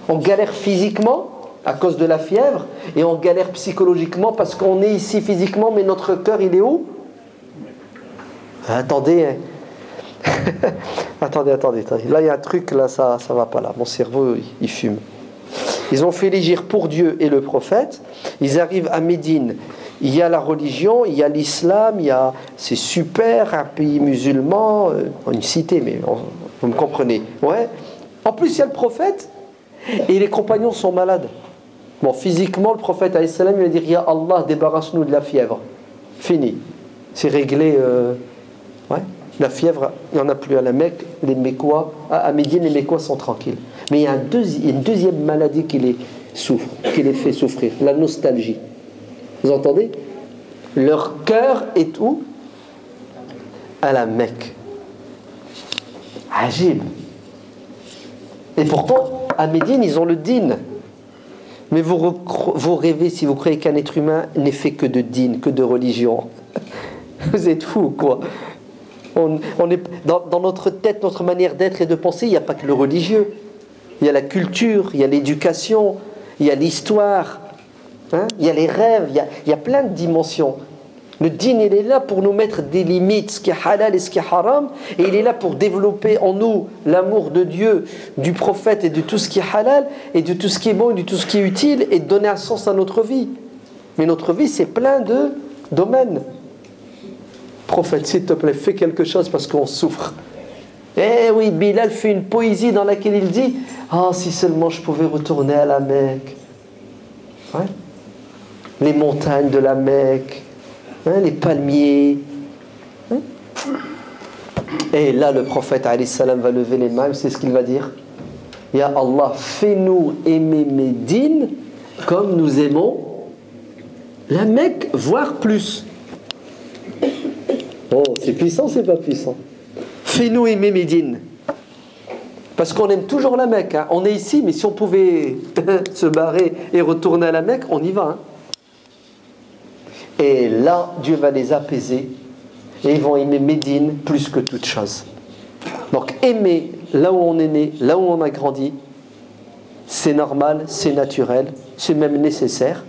On galère physiquement à cause de la fièvre et on galère psychologiquement parce qu'on est ici physiquement mais notre cœur il est où? Attendez. attendez. Là il y a un truc, là ça va pas là. Mon cerveau il fume. Ils ont fait l'hégire pour Dieu et le prophète. Ils arrivent à Médine. Il y a la religion, il y a l'islam, c'est super, un pays musulman, une cité, mais vous me comprenez. Ouais. En plus, il y a le prophète et les compagnons sont malades. Bon, physiquement, le prophète alayhi salam, il va dire, ya Allah, débarrasse-nous de la fièvre. Fini. C'est réglé. Ouais. La fièvre, il n'y en a plus à la Mecque. Les Mécois, à Médine, les Mécois sont tranquilles. Mais il y a une deuxième maladie qui les fait souffrir, la nostalgie. Vous entendez? Leur cœur est où? À la Mecque. Ajib. Et pourtant, à Médine, ils ont le din. Mais vous rêvez, si vous croyez qu'un être humain n'est fait que de din, que de religion. Vous êtes fous, quoi. On est, dans notre tête, notre manière d'être et de penser, il n'y a pas que le religieux. Il y a la culture, il y a l'éducation, il y a l'histoire, hein, il y a les rêves, il y a plein de dimensions. Le din, il est là pour nous mettre des limites, ce qui est halal et ce qui est haram, et il est là pour développer en nous l'amour de Dieu, du prophète et de tout ce qui est halal, et de tout ce qui est bon et de tout ce qui est utile, et de donner un sens à notre vie. Mais notre vie, c'est plein de domaines. Prophète, s'il te plaît, fais quelque chose parce qu'on souffre. Eh oui, Bilal fait une poésie dans laquelle il dit « Ah, si seulement je pouvais retourner à la Mecque. Ouais. Les montagnes de la Mecque. Hein, les palmiers. Hein. Et là, le prophète alayhi salam va lever les mains, c'est ce qu'il va dire. Ya Allah, fais-nous aimer Médine comme nous aimons la Mecque, voire plus. Oh, c'est puissant, c'est pas puissant. Fais-nous aimer Médine. Parce qu'on aime toujours la Mecque. Hein. On est ici, mais si on pouvait se barrer et retourner à la Mecque, on y va. Hein. Et là, Dieu va les apaiser et ils vont aimer Médine plus que toute chose. Donc aimer là où on est né, là où on a grandi, c'est normal, c'est naturel, c'est même nécessaire.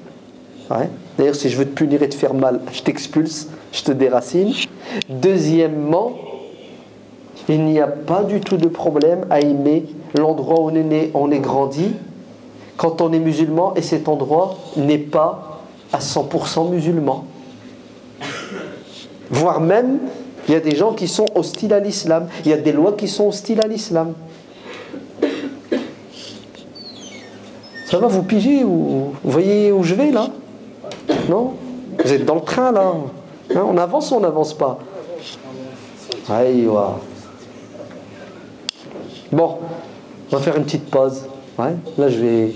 Ouais. D'ailleurs, si je veux te punir et te faire mal, je t'expulse, je te déracine. Deuxièmement, il n'y a pas du tout de problème à aimer l'endroit où on est né, on est grandi, quand on est musulman et cet endroit n'est pas à 100% musulmans. Voire même, il y a des gens qui sont hostiles à l'islam. Il y a des lois qui sont hostiles à l'islam. Ça va, vous pigez? Vous voyez où je vais là? Non? Vous êtes dans le train là? Hein, on avance ou on n'avance pas? Aïe, ouais. Bon, on va faire une petite pause. Ouais, là je vais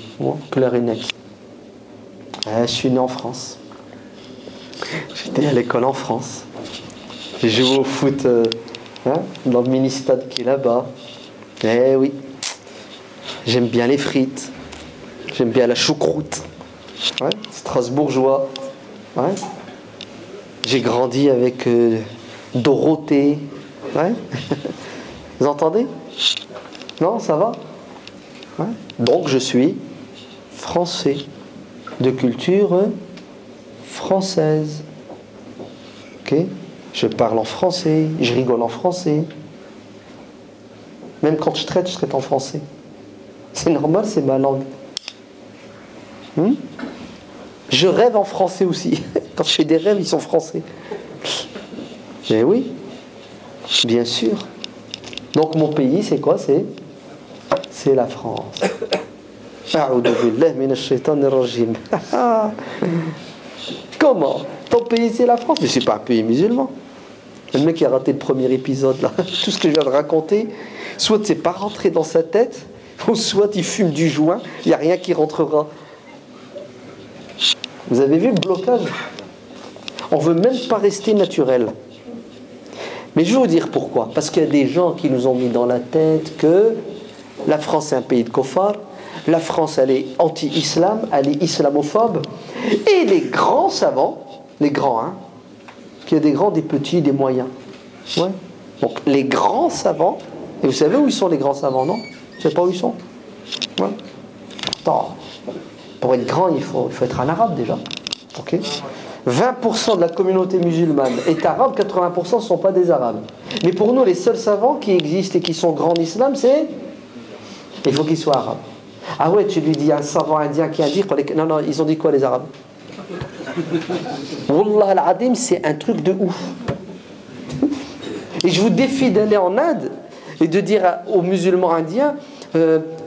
clair et net. Je suis né en France. J'étais à l'école en France. J'ai joué au foot dans le mini-stade qui est là-bas. Eh oui. J'aime bien les frites. J'aime bien la choucroute. Ouais, strasbourgeois. Ouais. J'ai grandi avec Dorothée. Ouais. Vous entendez? Non, ça va? Ouais. Donc je suis français. De culture française. Ok? Je parle en français, je rigole en français. Même quand je traite en français. C'est normal, c'est ma langue. Je rêve en français aussi. Quand je fais des rêves, ils sont français. Eh oui, bien sûr. Donc mon pays, c'est quoi? C'est la France. Comment? Ton pays c'est la France? Mais c'est pas un pays musulman. Le mec qui a raté le premier épisode là, tout ce que je viens de raconter, soit c'est pas rentré dans sa tête, ou soit il fume du joint, il n'y a rien qui rentrera. Vous avez vu le blocage? On veut même pas rester naturel. Mais je vais vous dire pourquoi. Parce qu'il y a des gens qui nous ont mis dans la tête que la France est un pays de kofar. La France, elle est anti-islam, elle est islamophobe. Et les grands savants, les grands, hein, qu'il y a des grands, des petits, des moyens. Ouais. Donc les grands savants, et vous savez où ils sont les grands savants, non? Vous savez pas où ils sont? Ouais. Attends, pour être grand, il faut être un arabe déjà. Ok. 20% de la communauté musulmane est arabe, 80% ne sont pas des arabes. Mais pour nous, les seuls savants qui existent et qui sont grands en islam, c'est... Il faut qu'ils soient arabes. Ah ouais, tu lui dis un savant indien qui a dit... Non, non, ils ont dit quoi les arabes? Wallah al-Adim, c'est un truc de ouf. Et je vous défie d'aller en Inde et de dire aux musulmans indiens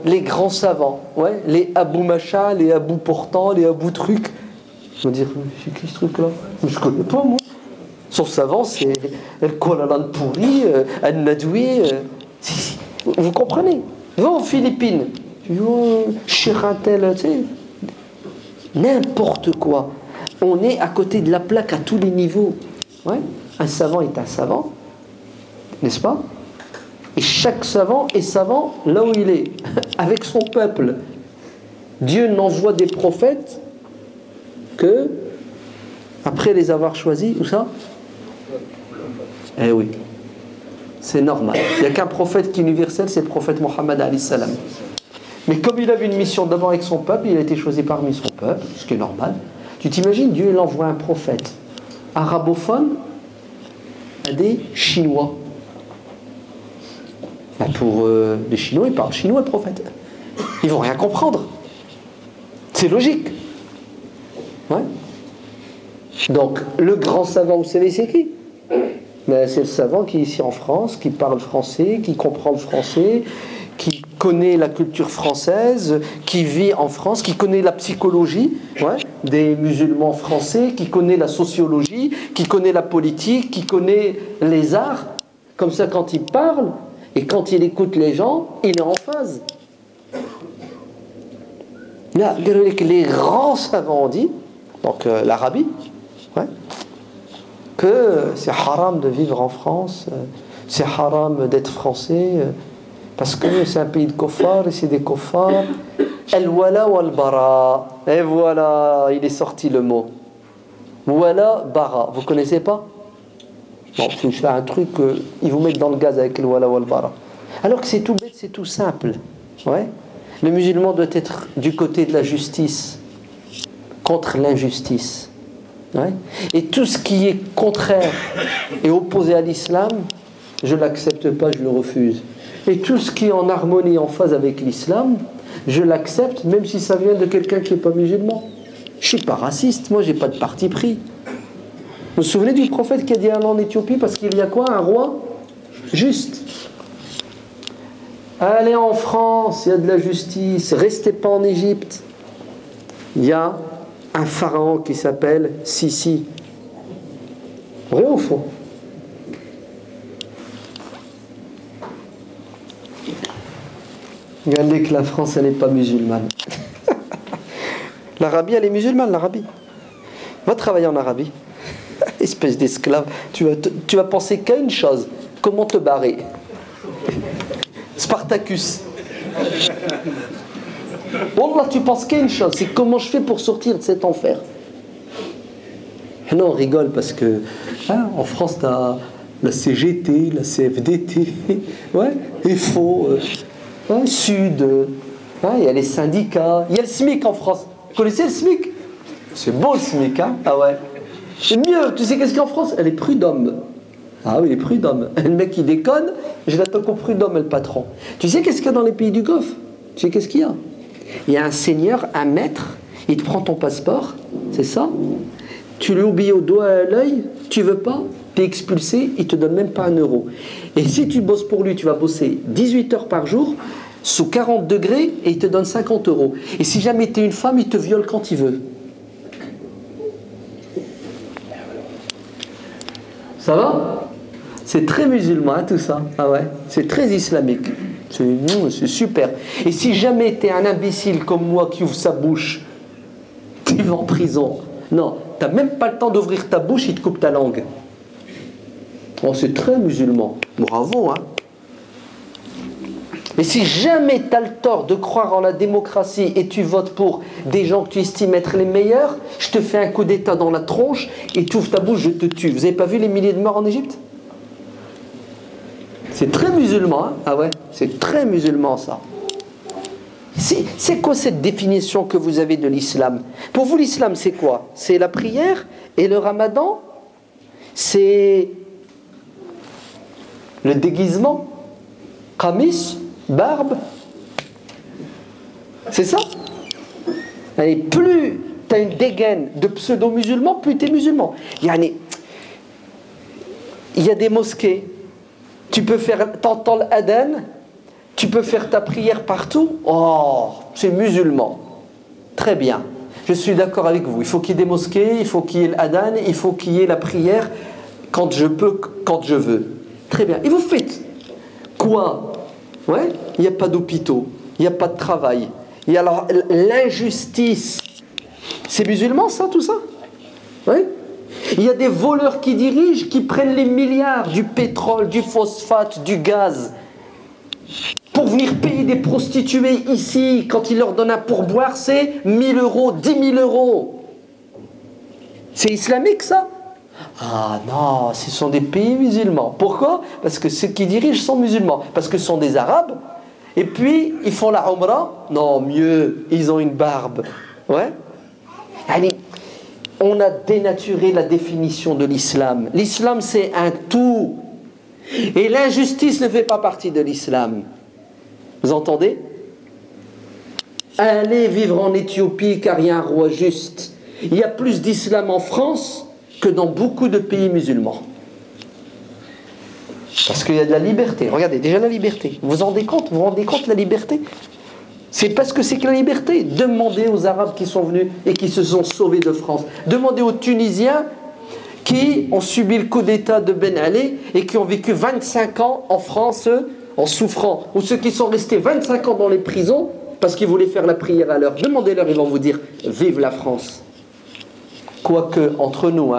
les grands savants, ouais, les Abou Macha, les Abou Portant, les Abou Truc. Je vais dire, c'est qui ce truc-là? Je ne connais pas, moi. Son savant, c'est El Kuala Lumpuri, El Nadoui. Si. Vous comprenez? Va aux Philippines. Cheikh un tel, tu sais. N'importe quoi. On est à côté de la plaque à tous les niveaux. Ouais. Un savant est un savant, n'est-ce pas? Et chaque savant est savant là où il est, avec son peuple. Dieu n'envoie des prophètes que après les avoir choisis, où ça? Eh oui, c'est normal. Il n'y a qu'un prophète qui est universel, c'est le prophète Mohammed alayhi salam. Mais comme il avait une mission d'abord avec son peuple, il a été choisi parmi son peuple, ce qui est normal. Tu t'imagines, Dieu il envoie un prophète arabophone à des Chinois. Ben pour les Chinois, ils parlent chinois, le prophète. Ils vont rien comprendre. C'est logique. Ouais. Donc, le grand savant, vous savez, c'est qui? Ben, c'est le savant qui est ici en France, qui parle français, qui comprend le français, qui connaît la culture française, qui vit en France, qui connaît la psychologie des musulmans français, qui connaît la sociologie, qui connaît la politique, qui connaît les arts. Comme ça, quand il parle et quand il écoute les gens, il est en phase. Là, les grands savants ont dit, donc l'Arabie, que c'est haram de vivre en France, c'est haram d'être français, parce que c'est un pays de koffar et c'est des koffars. Al-wala wal-bara. Et voilà, il est sorti le mot. Wala bara. Vous connaissez pas? Bon, si je fais un truc, ils vous mettent dans le gaz avec le wala wal-bara. Alors que c'est tout bête, c'est tout simple. Ouais. Le musulman doit être du côté de la justice, contre l'injustice. Ouais. Et tout ce qui est contraire et opposé à l'islam, je ne l'accepte pas, je le refuse. Et tout ce qui est en harmonie, en phase avec l'islam, je l'accepte, même si ça vient de quelqu'un qui n'est pas musulman. Je ne suis pas raciste, moi, je n'ai pas de parti pris. Vous vous souvenez du prophète qui a dit en Éthiopie, parce qu'il y a quoi? Un roi juste. Allez en France, il y a de la justice, restez pas en Égypte. Il y a un pharaon qui s'appelle Sissi. Vrai ou faux? Regardez que la France, elle n'est pas musulmane. L'Arabie, elle est musulmane, l'Arabie. Va travailler en Arabie. Espèce d'esclave. Tu vas penser qu'à une chose. Comment te barrer? Spartacus. Wallah, tu penses qu'à une chose. C'est comment je fais pour sortir de cet enfer. Non, on rigole parce que en France, tu as la CGT, la CFDT. Ouais, et faux. Sud, il y a les syndicats, il y a le SMIC en France. Vous connaissez le SMIC? C'est beau le SMIC, hein? Ah ouais. C'est mieux, tu sais qu'est-ce qu'il y a en France? Elle est prud'homme. Ah oui, elle est prud'homme. Le mec qui déconne, je l'attends qu'au prud'homme, le patron. Tu sais qu'est-ce qu'il y a dans les pays du Golfe? Tu sais qu'est-ce qu'il y a? Il y a un seigneur, un maître, il te prend ton passeport, c'est ça? Tu lui oublies au doigt à l'œil, tu veux pas? Tu es expulsé, il te donne même pas 1 euro. Et si tu bosses pour lui, tu vas bosser 18 heures par jour, sous 40 degrés, et il te donne 50 euros. Et si jamais tu es une femme, il te viole quand il veut. Ça va? C'est très musulman, hein, tout ça. Ah ouais, c'est très islamique. C'est super. Et si jamais tu es un imbécile comme moi qui ouvre sa bouche, tu vas en prison. Non, tu n'as même pas le temps d'ouvrir ta bouche, il te coupe ta langue. Oh, c'est très musulman. Bravo, hein. Et si jamais tu as le tort de croire en la démocratie et tu votes pour des gens que tu estimes être les meilleurs, je te fais un coup d'état dans la tronche et tu ouvres ta bouche, je te tue. Vous n'avez pas vu les milliers de morts en Égypte? C'est très musulman, hein? Ah ouais, c'est très musulman ça. C'est quoi cette définition que vous avez de l'islam? Pour vous, l'islam, c'est quoi? C'est la prière et le ramadan? C'est le déguisement? Qamis? Barbe? C'est ça? Allez, plus tu as une dégaine de pseudo-musulmans, plus tu es musulman. Il y a des mosquées. Tu peux faire, t'entends l'adhan, tu peux faire ta prière partout. Oh, c'est musulman. Très bien. Je suis d'accord avec vous. Il faut qu'il y ait des mosquées, il faut qu'il y ait l'adhan, il faut qu'il y ait la prière quand je peux, quand je veux. Très bien. Et vous faites quoi? Ouais, il n'y a pas d'hôpitaux, il n'y a pas de travail. Il y a alors l'injustice. C'est musulman ça, tout ça? Il y a des voleurs qui dirigent, qui prennent les milliards du pétrole, du phosphate, du gaz, pour venir payer des prostituées ici. Quand ils leur donnent un pourboire, c'est 1000 euros, 10 000 euros. C'est islamique ça? Ah non, ce sont des pays musulmans. Pourquoi? Parce que ceux qui dirigent sont musulmans. Parce que ce sont des Arabes. Et puis, ils font la Umrah. Non, mieux, ils ont une barbe. Ouais. Allez, on a dénaturé la définition de l'islam. L'islam, c'est un tout. Et l'injustice ne fait pas partie de l'islam. Vous entendez? Allez vivre en Éthiopie car il y a un roi juste. Il y a plus d'islam en France que dans beaucoup de pays musulmans. Parce qu'il y a de la liberté. Regardez, déjà la liberté. Vous vous rendez compte de la liberté? C'est parce que c'est que la liberté. Demandez aux Arabes qui sont venus et qui se sont sauvés de France. Demandez aux Tunisiens qui ont subi le coup d'État de Ben Ali et qui ont vécu 25 ans en France en souffrant. Ou ceux qui sont restés 25 ans dans les prisons parce qu'ils voulaient faire la prière à l'heure. Demandez-leur, ils vont vous dire « Vive la France !» Quoique, entre nous,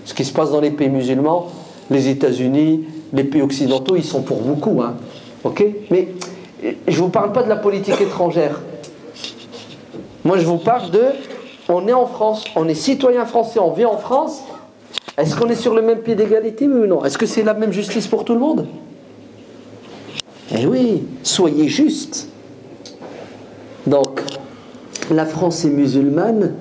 ce qui se passe dans les pays musulmans, les États-Unis, les pays occidentaux, ils sont pour beaucoup. Ok? Mais je ne vous parle pas de la politique étrangère. Moi, je vous parle de... On est en France, on est citoyen français, on vit en France. Est-ce qu'on est sur le même pied d'égalité, oui ou non? Est-ce que c'est la même justice pour tout le monde? Eh oui, soyez justes. Donc, la France est musulmane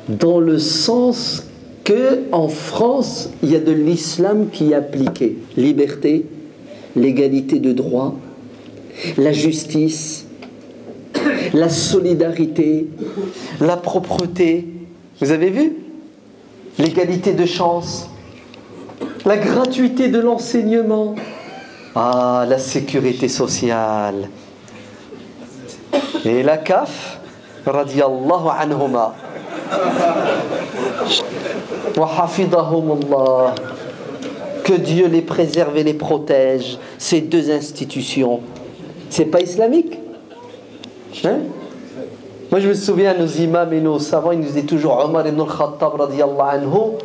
dans le sens que en France, il y a de l'islam qui est appliqué. Liberté, l'égalité de droit, la justice, la solidarité, la propreté. Vous avez vu? L'égalité de chance, la gratuité de l'enseignement, la sécurité sociale. Et la CAF, radiyallahu anhuma, wa hafidahumullah, que Dieu les préserve et les protège, ces deux institutions. C'est pas islamique? Moi je me souviens, nos imams et nos savants, ils nous disaient toujours Omar ibn al-Khattab radiyallahu anhu,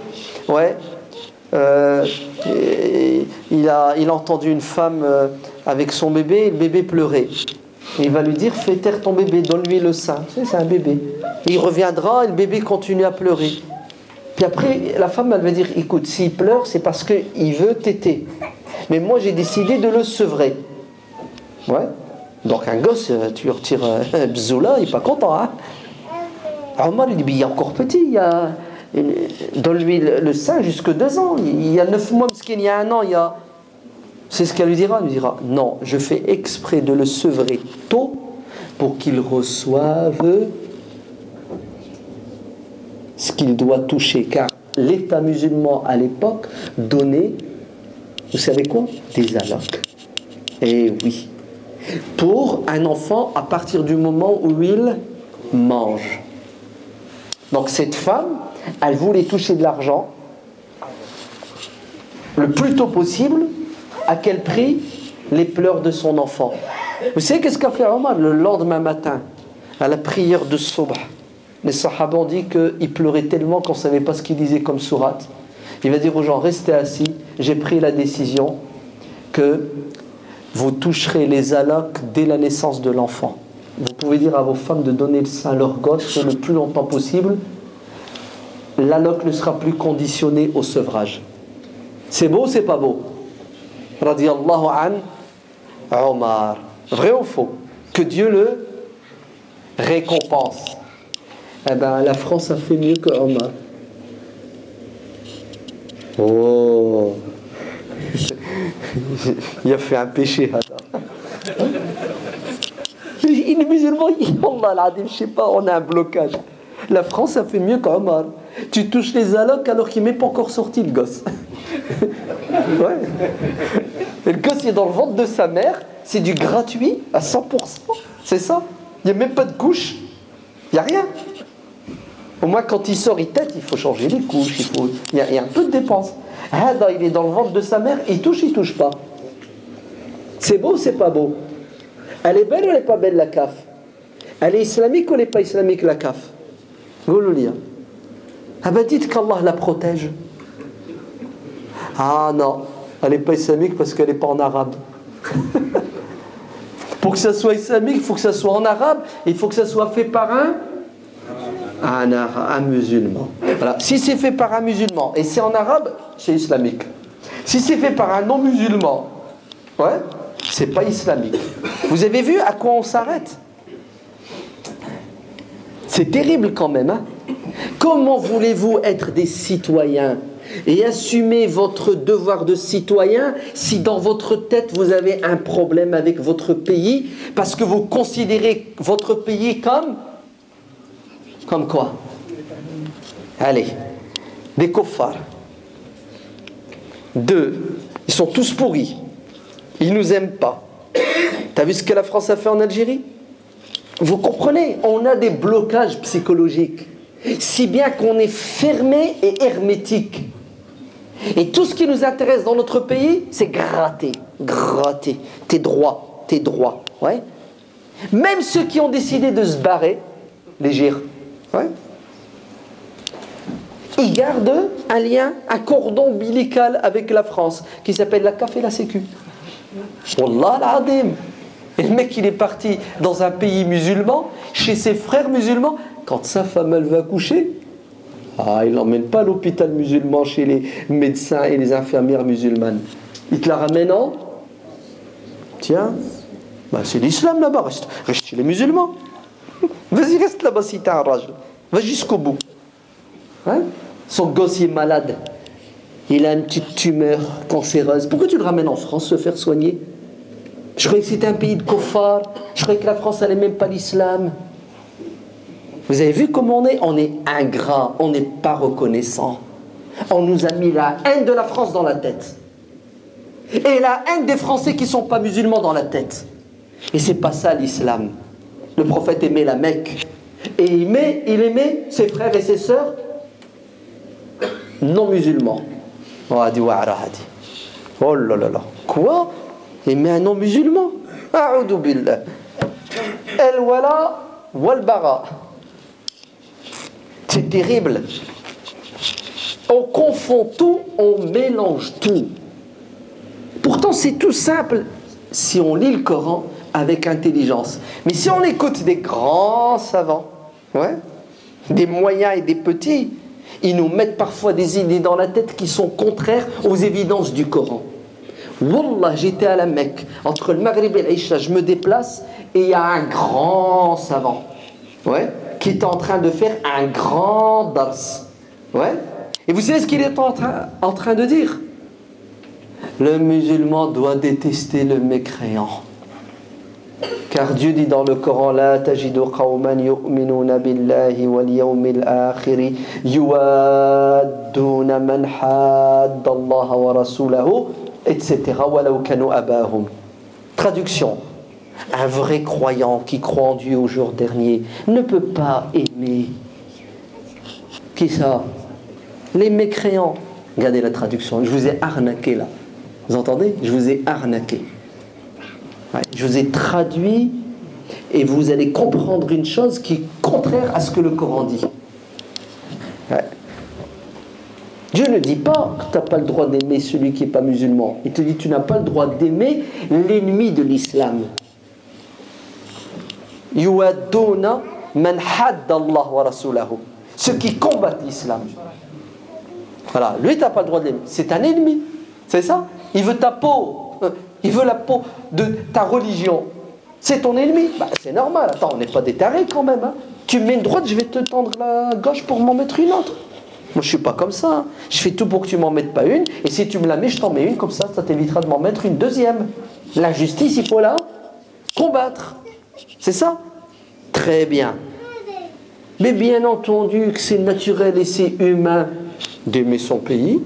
il a entendu une femme avec son bébé, et le bébé pleurait. Et il va lui dire, fais taire ton bébé, donne-lui le sein. Tu sais, c'est un bébé. Et il reviendra et le bébé continue à pleurer. Puis après, la femme, elle va dire, écoute, s'il pleure, c'est parce qu'il veut téter. Mais moi, j'ai décidé de le sevrer. Ouais. Donc un gosse, tu lui retires Bzoula, il n'est pas content. Omar, il dit, il est encore petit, donne-lui le sein jusque 2 ans. Il y a 9 mois, parce qu'il y a 1 an, c'est ce qu'elle lui dira. Elle lui dira, non, je fais exprès de le sevrer tôt pour qu'il reçoive ce qu'il doit toucher. Car l'État musulman à l'époque donnait, vous savez quoi? Des allocs. Eh oui. Pour un enfant à partir du moment où il mange. Donc cette femme, elle voulait toucher de l'argent le plus tôt possible. À quel prix? Les pleurs de son enfant. Vous savez qu'est-ce qu'a fait Omar le lendemain matin, à la prière de Subh? Les Sahaba ont dit qu'il pleurait tellement qu'on ne savait pas ce qu'il disait comme sourate. Il va dire aux gens, restez assis, j'ai pris la décision que vous toucherez les allocs dès la naissance de l'enfant. Vous pouvez dire à vos femmes de donner le sein à leur gosse le plus longtemps possible. L'alloc ne sera plus conditionné au sevrage. C'est beau ou c'est pas beau? Radiyallahu an Omar. Vrai ou faux? Que Dieu le récompense. Eh bien, la France a fait mieux que Omar. Oh, il a fait un péché. Il est musulman, Allah, je sais pas, on a un blocage. La France a fait mieux qu'Omar. Tu touches les allocs alors qu'il n'est pas encore sorti, le gosse. Ouais. Et le gosse il est dans le ventre de sa mère, c'est du gratuit à 100%. C'est ça. Il n'y a même pas de couche. Il n'y a rien. Au moins quand il sort, il tète, il faut changer les couches, il y a un peu de dépenses. Il est dans le ventre de sa mère, il touche pas. C'est beau ou c'est pas beau? Elle est belle ou elle n'est pas belle, la CAF? Elle est islamique ou elle n'est pas islamique, la CAF? Vous le lire. Ah ben dites qu'Allah la protège. Ah non, elle n'est pas islamique parce qu'elle n'est pas en arabe. Pour que ça soit islamique, il faut que ça soit en arabe, il faut que ça soit fait par un musulman. Voilà. Si c'est fait par un musulman et c'est en arabe, c'est islamique. Si c'est fait par un non-musulman, ouais, c'est pas islamique. Vous avez vu à quoi on s'arrête? C'est terrible quand même, hein? Comment voulez-vous être des citoyens et assumer votre devoir de citoyen si dans votre tête vous avez un problème avec votre pays parce que vous considérez votre pays comme quoi? Allez, des koffars. 2, ils sont tous pourris. Ils nous aiment pas. T'as vu ce que la France a fait en Algérie? Vous comprenez, on a des blocages psychologiques, si bien qu'on est fermé et hermétique. Et tout ce qui nous intéresse dans notre pays, c'est gratter, gratter. Tes droits, ouais. Même ceux qui ont décidé de se barrer, les GIR, ouais, ils gardent un lien, un cordon ombilical avec la France, qui s'appelle la CAF et la Sécu. Wallah al-Adim. Et le mec, il est parti dans un pays musulman, chez ses frères musulmans. Quand sa femme, elle va accoucher, il l'emmène pas à l'hôpital musulman chez les médecins et les infirmières musulmanes. Il te la ramène en... Tiens, c'est l'islam là-bas, reste chez les musulmans. Vas-y, reste là-bas si t'as un rage. Va jusqu'au bout. Hein? Son gosse, il est malade. Il a une petite tumeur cancéreuse. Pourquoi tu le ramènes en France se faire soigner? Je croyais que c'était un pays de koffars. Je croyais que la France n'allait même pas l'islam. Vous avez vu comment on est? On est ingrat, on n'est pas reconnaissant. On nous a mis la haine de la France dans la tête. Et la haine des Français qui ne sont pas musulmans dans la tête. Et c'est pas ça l'islam. Le prophète aimait la Mecque. Et il aimait ses frères et ses sœurs non musulmans. Oh là là là. Quoi? Aimer un non-musulman? A'udhu billah. El-wala wal-bara. C'est terrible. On confond tout, on mélange tout. Pourtant, c'est tout simple si on lit le Coran avec intelligence. Mais si on écoute des grands savants, ouais, des moyens et des petits, ils nous mettent parfois des idées dans la tête qui sont contraires aux évidences du Coran. Wallah, j'étais à la Mecque, entre le Maghreb et l'Aïcha, je me déplace et il y a un grand savant, ouais, qui est en train de faire un grand dars. Ouais. Et vous savez ce qu'il est en train de dire? Le musulman doit détester le mécréant. Car Dieu dit dans le Coran, La tajidu qawman yu'minuna billahi wal yawmil akhiri yuwadduna man hadda Allah wa rasulahu, etc. Walau kanu abahum. Traduction. Un vrai croyant qui croit en Dieu au jour dernier ne peut pas aimer. Qui ça? Les mécréants. Regardez la traduction. Je vous ai arnaqué là. Vous entendez? Je vous ai arnaqué. Ouais, je vous ai traduit et vous allez comprendre une chose qui est contraire à ce que le Coran dit. Ouais. Dieu ne dit pas que tu n'as pas le droit d'aimer celui qui n'est pas musulman. Il te dit que tu n'as pas le droit d'aimer l'ennemi de l'islam. Yuwadduna man hadda Allah wa rasulahu. Ceux qui combattent l'islam. Voilà, lui tu n'as pas le droit de l'aimer. C'est un ennemi. C'est ça? Il veut ta peau. Il veut la peau de ta religion. C'est ton ennemi. C'est normal. Attends, on n'est pas des tarés quand même. Hein. Tu me mets une droite, je vais te tendre la gauche pour m'en mettre une autre. Moi, je suis pas comme ça. Hein. Je fais tout pour que tu m'en mettes pas une. Et si tu me la mets, je t'en mets une. Comme ça t'évitera de m'en mettre une deuxième. L'injustice, il faut la combattre. C'est ça? Très bien. Mais bien entendu que c'est naturel et c'est humain d'aimer son pays.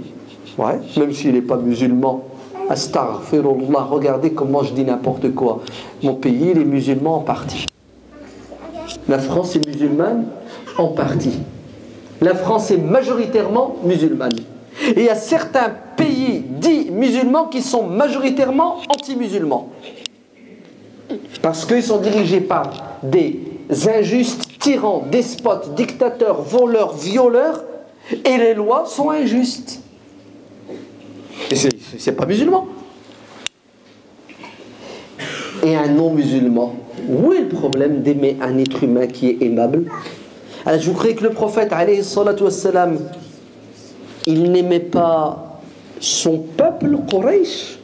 Ouais, même s'il n'est pas musulman. Astaghfirullah, regardez comment je dis n'importe quoi. Mon pays, les musulmans en partie. La France est musulmane en partie. La France est majoritairement musulmane. Et il y a certains pays dits musulmans qui sont majoritairement anti-musulmans. Parce qu'ils sont dirigés par des injustes, tyrans, despotes, dictateurs, voleurs, violeurs, Et les lois sont injustes. Et c'est pas musulman. Et un non-musulman, où est le problème d'aimer un être humain qui est aimable? Alors, je vous croyez que le prophète, alayhi salatu wassalam, il n'aimait pas son peuple, Quraysh?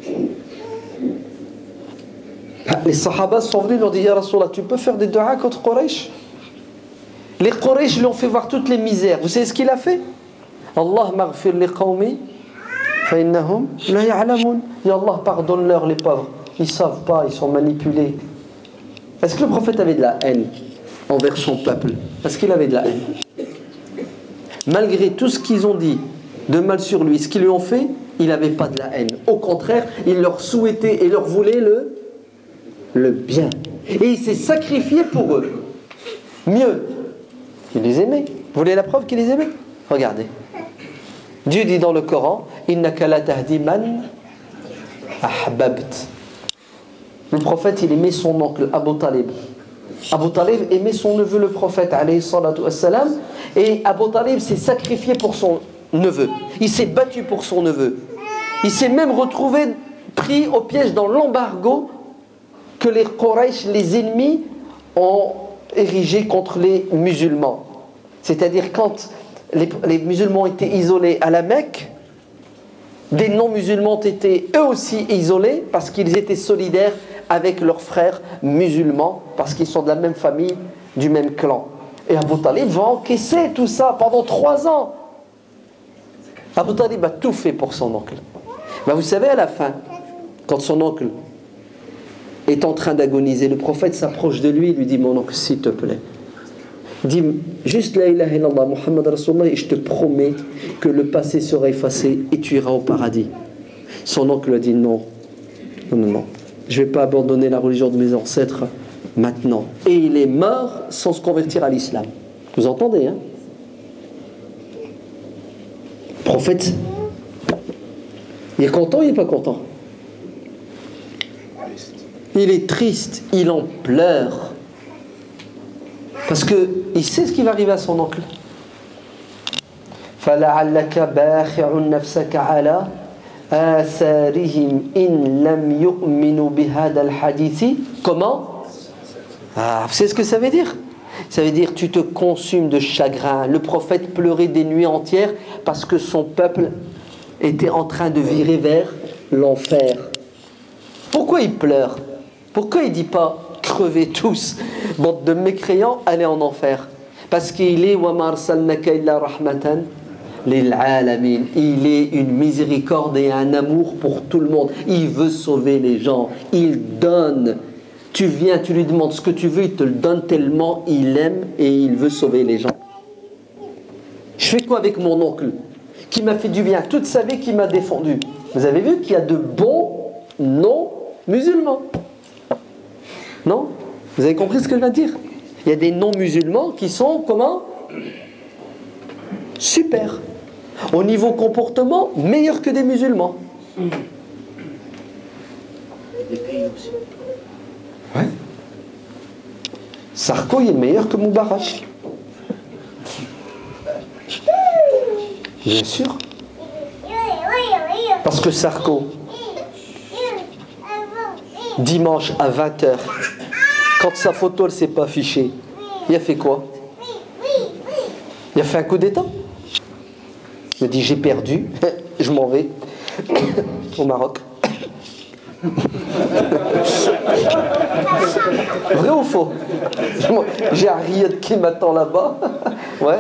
Les Sahaba sont venus, ils leur ont dit, Ya Rasulallah, tu peux faire des du'a contre Quraysh? Les Quraysh lui ont fait voir toutes les misères. Vous savez ce qu'il a fait? Allah maghfir li qawmi fa innahum la ya'lamun. Ya Allah, pardonne-leur les pauvres. Ils ne savent pas, ils sont manipulés. Est-ce que le prophète avait de la haine envers son peuple? Est-ce qu'il avait de la haine? Malgré tout ce qu'ils ont dit de mal sur lui, ce qu'ils lui ont fait, il n'avait pas de la haine. Au contraire, il leur souhaitait et leur voulait le bien. Et il s'est sacrifié pour eux. Mieux, il les aimait. Vous voulez la preuve qu'il les aimait? Regardez. Dieu dit dans le Coran, Innaka la tahdi man ahbabt. Le prophète, il aimait son oncle, Abu Talib. Abu Talib aimait son neveu, le prophète, alayhi salatu wassalam. Et Abu Talib s'est sacrifié pour son neveu. Il s'est battu pour son neveu. Il s'est même retrouvé pris au piège dans l'embargo que les Quraysh, les ennemis, ont érigé contre les musulmans. C'est-à-dire quand les musulmans étaient isolés à la Mecque, des non-musulmans étaient eux aussi isolés parce qu'ils étaient solidaires avec leurs frères musulmans, parce qu'ils sont de la même famille, du même clan. Et Abu Talib va encaisser tout ça pendant 3 ans. Abu Talib a tout fait pour son oncle. Mais vous savez, à la fin, quand son oncle est en train d'agoniser, le prophète s'approche de lui et lui dit, mon oncle, s'il te plaît, dis juste la ilaha illallah Muhammad Rasulullah et je te promets que le passé sera effacé et tu iras au paradis. Son oncle a dit non, je ne vais pas abandonner la religion de mes ancêtres maintenant. Et il est mort sans se convertir à l'islam. Vous entendez, hein? Le prophète, il est content ou il n'est pas content? Il est triste, il en pleure. Parce qu'il sait ce qui va arriver à son oncle. فَلَعَلَّكَ بَاخِعٌ نَفْسَكَ عَلَى آثَارِهِمْ إِنْ لَمْ يُؤْمِنُوا بِهَذَا الْحَدِيثِ. Comment? Vous savez ce que ça veut dire? Ça veut dire tu te consumes de chagrin. Le prophète pleurait des nuits entières parce que son peuple était en train de virer vers l'enfer. Pourquoi il pleure? Pourquoi il ne dit pas crevez tous, bande de mécréants, allez en enfer? Parce qu'il est وَمَا أَرْسَلْنَكَ إِلَّا رَحْمَةً لِلْعَالَمِينَ. Il est une miséricorde et un amour pour tout le monde. Il veut sauver les gens. Il donne. Tu viens, tu lui demandes ce que tu veux, il te le donne tellement il aime et il veut sauver les gens. Je fais quoi avec mon oncle qui m'a fait du bien toute sa vie, qui m'a défendu? Vous avez vu qu'il y a de bons non-musulmans. Non? Vous avez compris ce que je viens de dire? Il y a des non-musulmans qui sont comment? Super. Au niveau comportement, meilleurs que des musulmans. Des pays aussi. Ouais. Sarko, il est meilleur que Moubarak. Bien sûr. Parce que Sarko, dimanche à 20h, quand sa photo ne s'est pas affichée, il a fait quoi? Il a fait un coup d'état. Il a dit j'ai perdu, je m'en vais au Maroc. Vrai ou faux? J'ai un Riyad qui m'attend là-bas. Ouais.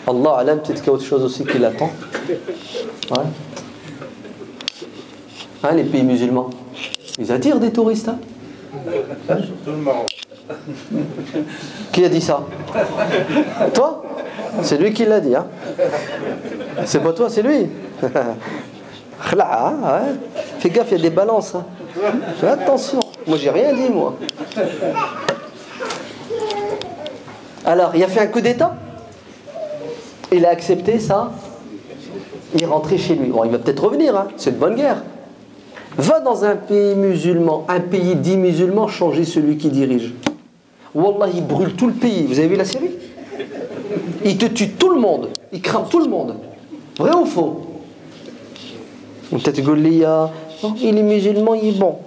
Allah alam, peut-être qu'il y a autre chose aussi qui l'attend. Ouais. Hein, les pays musulmans, ils attirent des touristes. Hein? Surtout le Maroc. Qui a dit ça? Toi? C'est lui qui l'a dit. Hein? C'est pas toi, c'est lui. Hein, ouais. Fais gaffe, il y a des balances. Hein. Fais attention. Moi, j'ai rien dit, moi. Alors, il a fait un coup d'état. Il a accepté ça. Il est rentré chez lui. Bon, il va peut-être revenir. Hein. C'est une bonne guerre. Va dans un pays musulman, un pays dit musulman, changer celui qui dirige. Wallah, il brûle tout le pays. Vous avez vu la Syrie? Il te tue tout le monde. Il crame tout le monde. Vrai ou faux? Peut-être que il est musulman, il est bon.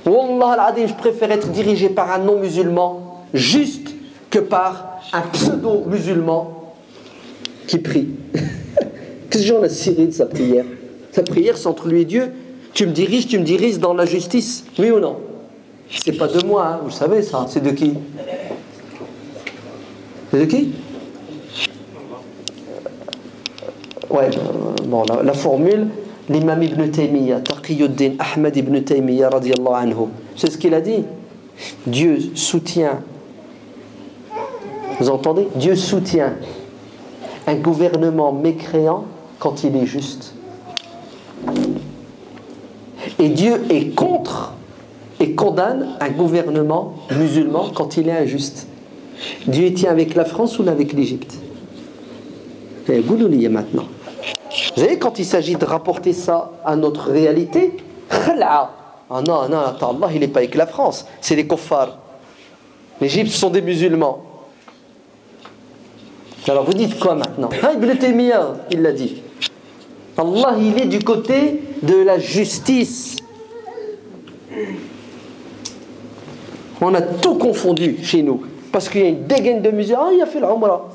Wallah al-Adim, je préfère être dirigé par un non-musulman juste que par un pseudo-musulman qui prie. Qu'est-ce que j'en ai ciré de sa prière? Sa prière, c'est entre lui et Dieu. Tu me diriges dans la justice. Oui ou non? C'est pas de moi, hein, vous savez ça. C'est de qui? C'est de qui? Ouais, bon, la formule, l'imam Ibn Taymiyyah, Taqiyuddin Ahmad Ibn Taymiyyah, radiyallahu anhu, c'est ce qu'il a dit. Dieu soutient, vous entendez? Dieu soutient un gouvernement mécréant quand il est juste. Et Dieu est contre et condamne un gouvernement musulman quand il est injuste. Dieu tient avec la France ou avec l'Égypte? Goulouliya maintenant. Vous savez, quand il s'agit de rapporter ça à notre réalité, ah non, attends, Allah, il n'est pas avec la France, c'est les kuffars. L'Égypte sont des musulmans. Alors vous dites quoi maintenant? Ibn Taymiyyah, il l'a dit. Allah, il est du côté de la justice. On a tout confondu chez nous. Parce qu'il y a une dégaine de musulmans. Ah, il a fait l'Umrah.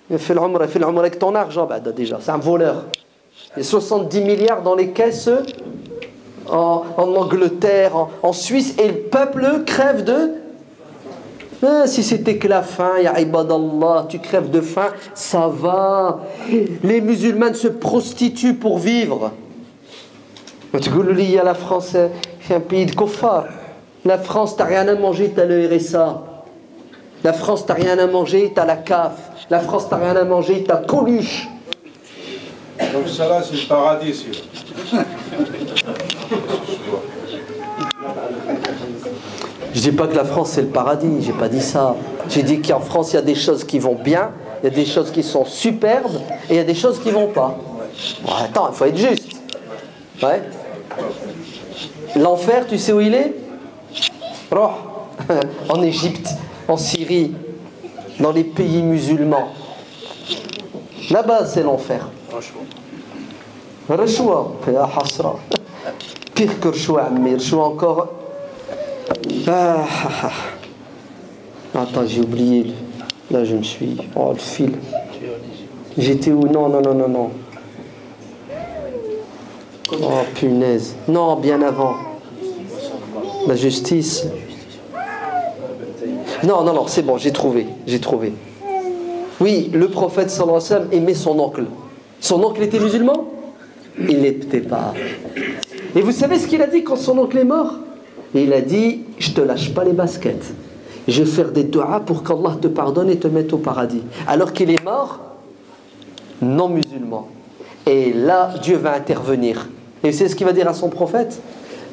Il a fait l'Umrah avec ton argent. Bah, déjà, c'est un voleur. Il y a 70 milliards dans les caisses en Angleterre, en Suisse, et le peuple crève de... Ah, si c'était que la faim, ya ibadallah, tu crèves de faim, ça va. Les musulmans se prostituent pour vivre. Tu dis, la France, c'est un pays de kuffar. La France, t'as rien à manger, t'as le RSA. La France, t'as rien à manger, t'as la CAF. La France, t'as rien à manger, t'as Coluche. Donc ça là, c'est le paradis, celui-là. Je dis pas que la France c'est le paradis, j'ai pas dit ça. J'ai dit qu'en France il y a des choses qui vont bien, il y a des choses qui sont superbes et il y a des choses qui vont pas. Bon, attends, il faut être juste. Ouais. L'enfer, tu sais où il est? En Égypte, en Syrie, dans les pays musulmans. Là-bas c'est l'enfer. Rachwa, pire que Rachwa, Amir. Rachwa encore. Attends, j'ai oublié. Là, je me suis. Oh, le fil. J'étais où? Non. Oh, punaise. Non, bien avant. La justice. Non, c'est bon, j'ai trouvé. Oui, le prophète sallallahu alayhi wa sallam aimait son oncle. Son oncle était musulman? Il n'était pas. Et vous savez ce qu'il a dit quand son oncle est mort? Il a dit, je te lâche pas les baskets. Je vais faire des doigts pour qu'Allah te pardonne et te mette au paradis. Alors qu'il est mort, non musulman. Et là, Dieu va intervenir. Et c'est ce qu'il va dire à son prophète.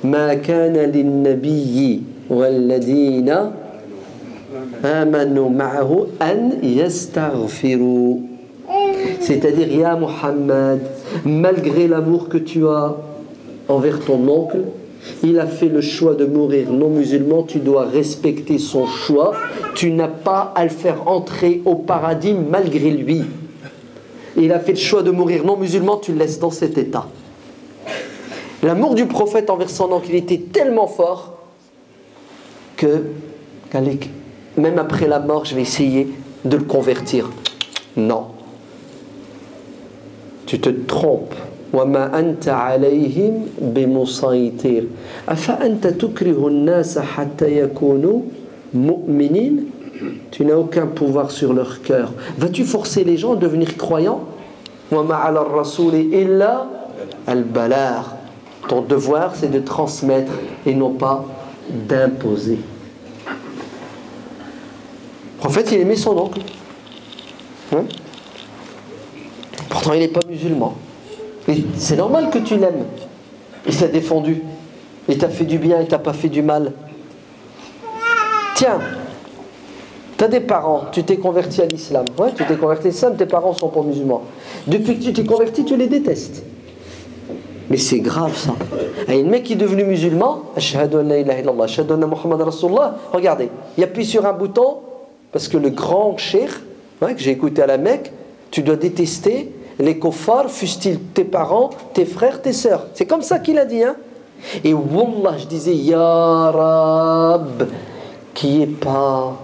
Ma kana lin-nabiyyi wal-ladina amanu ma'ahu an yastaghfiru. C'est-à-dire, ya Muhammad, malgré l'amour que tu as envers ton oncle, il a fait le choix de mourir non musulman, tu dois respecter son choix, tu n'as pas à le faire entrer au paradis malgré lui. Il a fait le choix de mourir non musulman, tu le laisses dans cet état. L'amour du prophète envers son oncle, il était tellement fort que même après la mort, je vais essayer de le convertir. Non. Tu te trompes. وما أنت عليهم بمسيطر أفأنت تكره الناس حتى يكونوا مؤمنين. Tu n'as aucun pouvoir sur leur cœur. Vas-tu forcer les gens à devenir croyants? وما على الرسول إلا البلاغ. Ton devoir c'est de transmettre et non pas d'imposer. Le prophète il aimait son oncle. Pourtant il n'est pas musulman. Et c'est normal que tu l'aimes. Il t'a défendu. Il t'a fait du bien, il t'a pas fait du mal. Tiens, tu as des parents, tu t'es converti à l'islam. Ouais, tu t'es converti à l'islam, tes parents sont pas musulmans. Depuis que tu t'es converti, tu les détestes. Mais c'est grave ça. Et le mec qui est devenu musulman, Ashhadu an la ilaha illallah, Ashhadu anna Muhammad Rasulullah, regardez, il appuie sur un bouton parce que le grand cheikh que j'ai écouté à la Mecque, tu dois détester les kuffars, fussent-ils tes parents, tes frères, tes sœurs. C'est comme ça qu'il a dit. Hein. Et Wallah, je disais, Ya Rab, qu'il n'y ait pas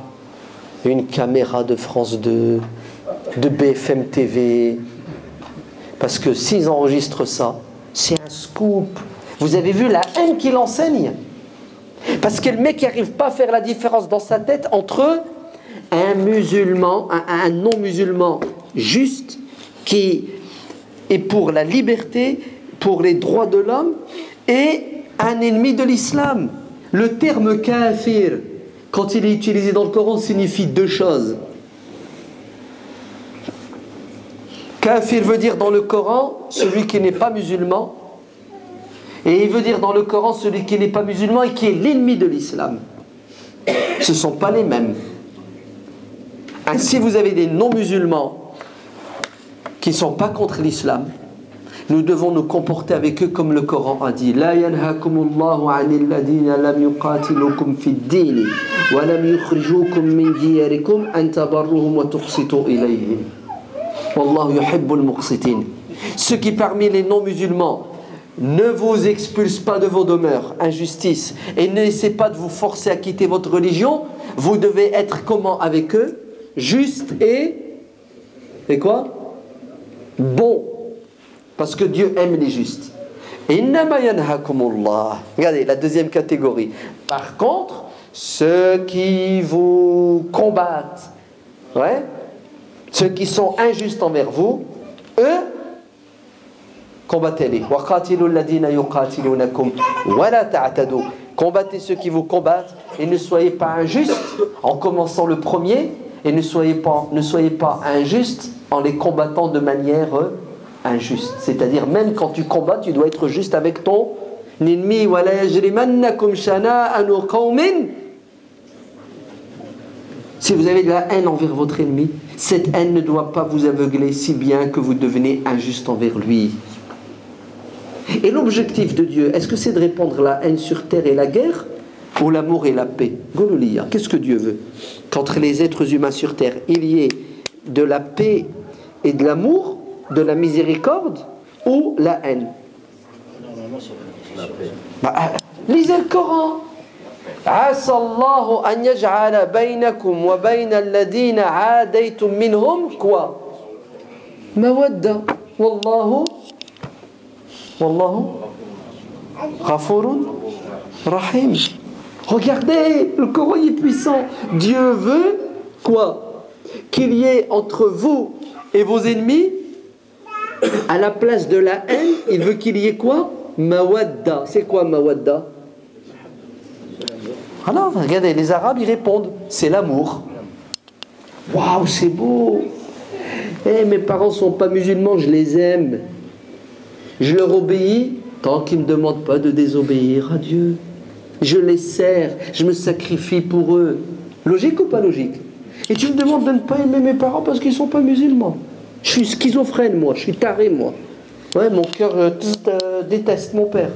une caméra de France 2, de BFM TV. Parce que s'ils enregistrent ça, c'est un scoop. Vous avez vu la haine qu'il enseigne? Parce que le mec n'arrive pas à faire la différence dans sa tête entre un musulman, un non-musulman juste qui est pour la liberté, pour les droits de l'homme, et un ennemi de l'islam. Le terme kafir, quand il est utilisé dans le Coran, signifie deux choses. Kafir veut dire dans le Coran celui qui n'est pas musulman, et il veut dire dans le Coran celui qui n'est pas musulman et qui est l'ennemi de l'islam. Ce ne sont pas les mêmes. Ainsi, vous avez des non-musulmans qui ne sont pas contre l'islam. Nous devons nous comporter avec eux comme le Coran a dit. La yanhakumullahu 'anil ladina lam yuqatilukum fid din wa lam yukhrijukum min diyarikum an tabarruhum wa tuqsitu ilayhim. Wallahu yuhibbul muqsitin. Ceux qui parmi les non-musulmans ne vous expulsent pas de vos demeures, injustice, et ne laissez pas de vous forcer à quitter votre religion, vous devez être comment avec eux? Juste et quoi? Bon. Parce que Dieu aime les justes. Innama yanhakumullah. Regardez, la deuxième catégorie. Par contre, ceux qui vous combattent, ceux qui sont injustes envers vous, eux, combattez-les. Combattez ceux qui vous combattent et ne soyez pas injustes en commençant le premier, et ne soyez pas injustes en les combattant de manière injuste. C'est-à-dire, même quand tu combats, tu dois être juste avec ton ennemi. Si vous avez de la haine envers votre ennemi, cette haine ne doit pas vous aveugler si bien que vous devenez injuste envers lui. Et l'objectif de Dieu, est-ce que c'est de répandre la haine sur terre et la guerre, ou l'amour et la paix? Gololia, qu'est-ce que Dieu veut? Qu'entre les êtres humains sur terre, il y ait de la paix et de l'amour, de la miséricorde, ou la haine? Lisez le Coran. عسى الله أن يجعل بينكم وبين الذين عاديتم منهم quoi مودة والله غفور رحيم. Regardez, le Coran est puissant. Dieu veut quoi? Qu'il y ait entre vous et vos ennemis, à la place de la haine, il veut qu'il y ait quoi? Mawadda. C'est quoi mawadda? Alors, regardez, les Arabes, ils répondent, c'est l'amour. Waouh, c'est beau. Mes parents ne sont pas musulmans, je les aime. Je leur obéis tant qu'ils ne me demandent pas de désobéir à Dieu. Je les sers, je me sacrifie pour eux. Logique ou pas logique? Et tu me demandes de ne pas aimer mes parents parce qu'ils ne sont pas musulmans. Je suis schizophrène, moi, je suis taré, moi. Ouais, mon cœur déteste mon père.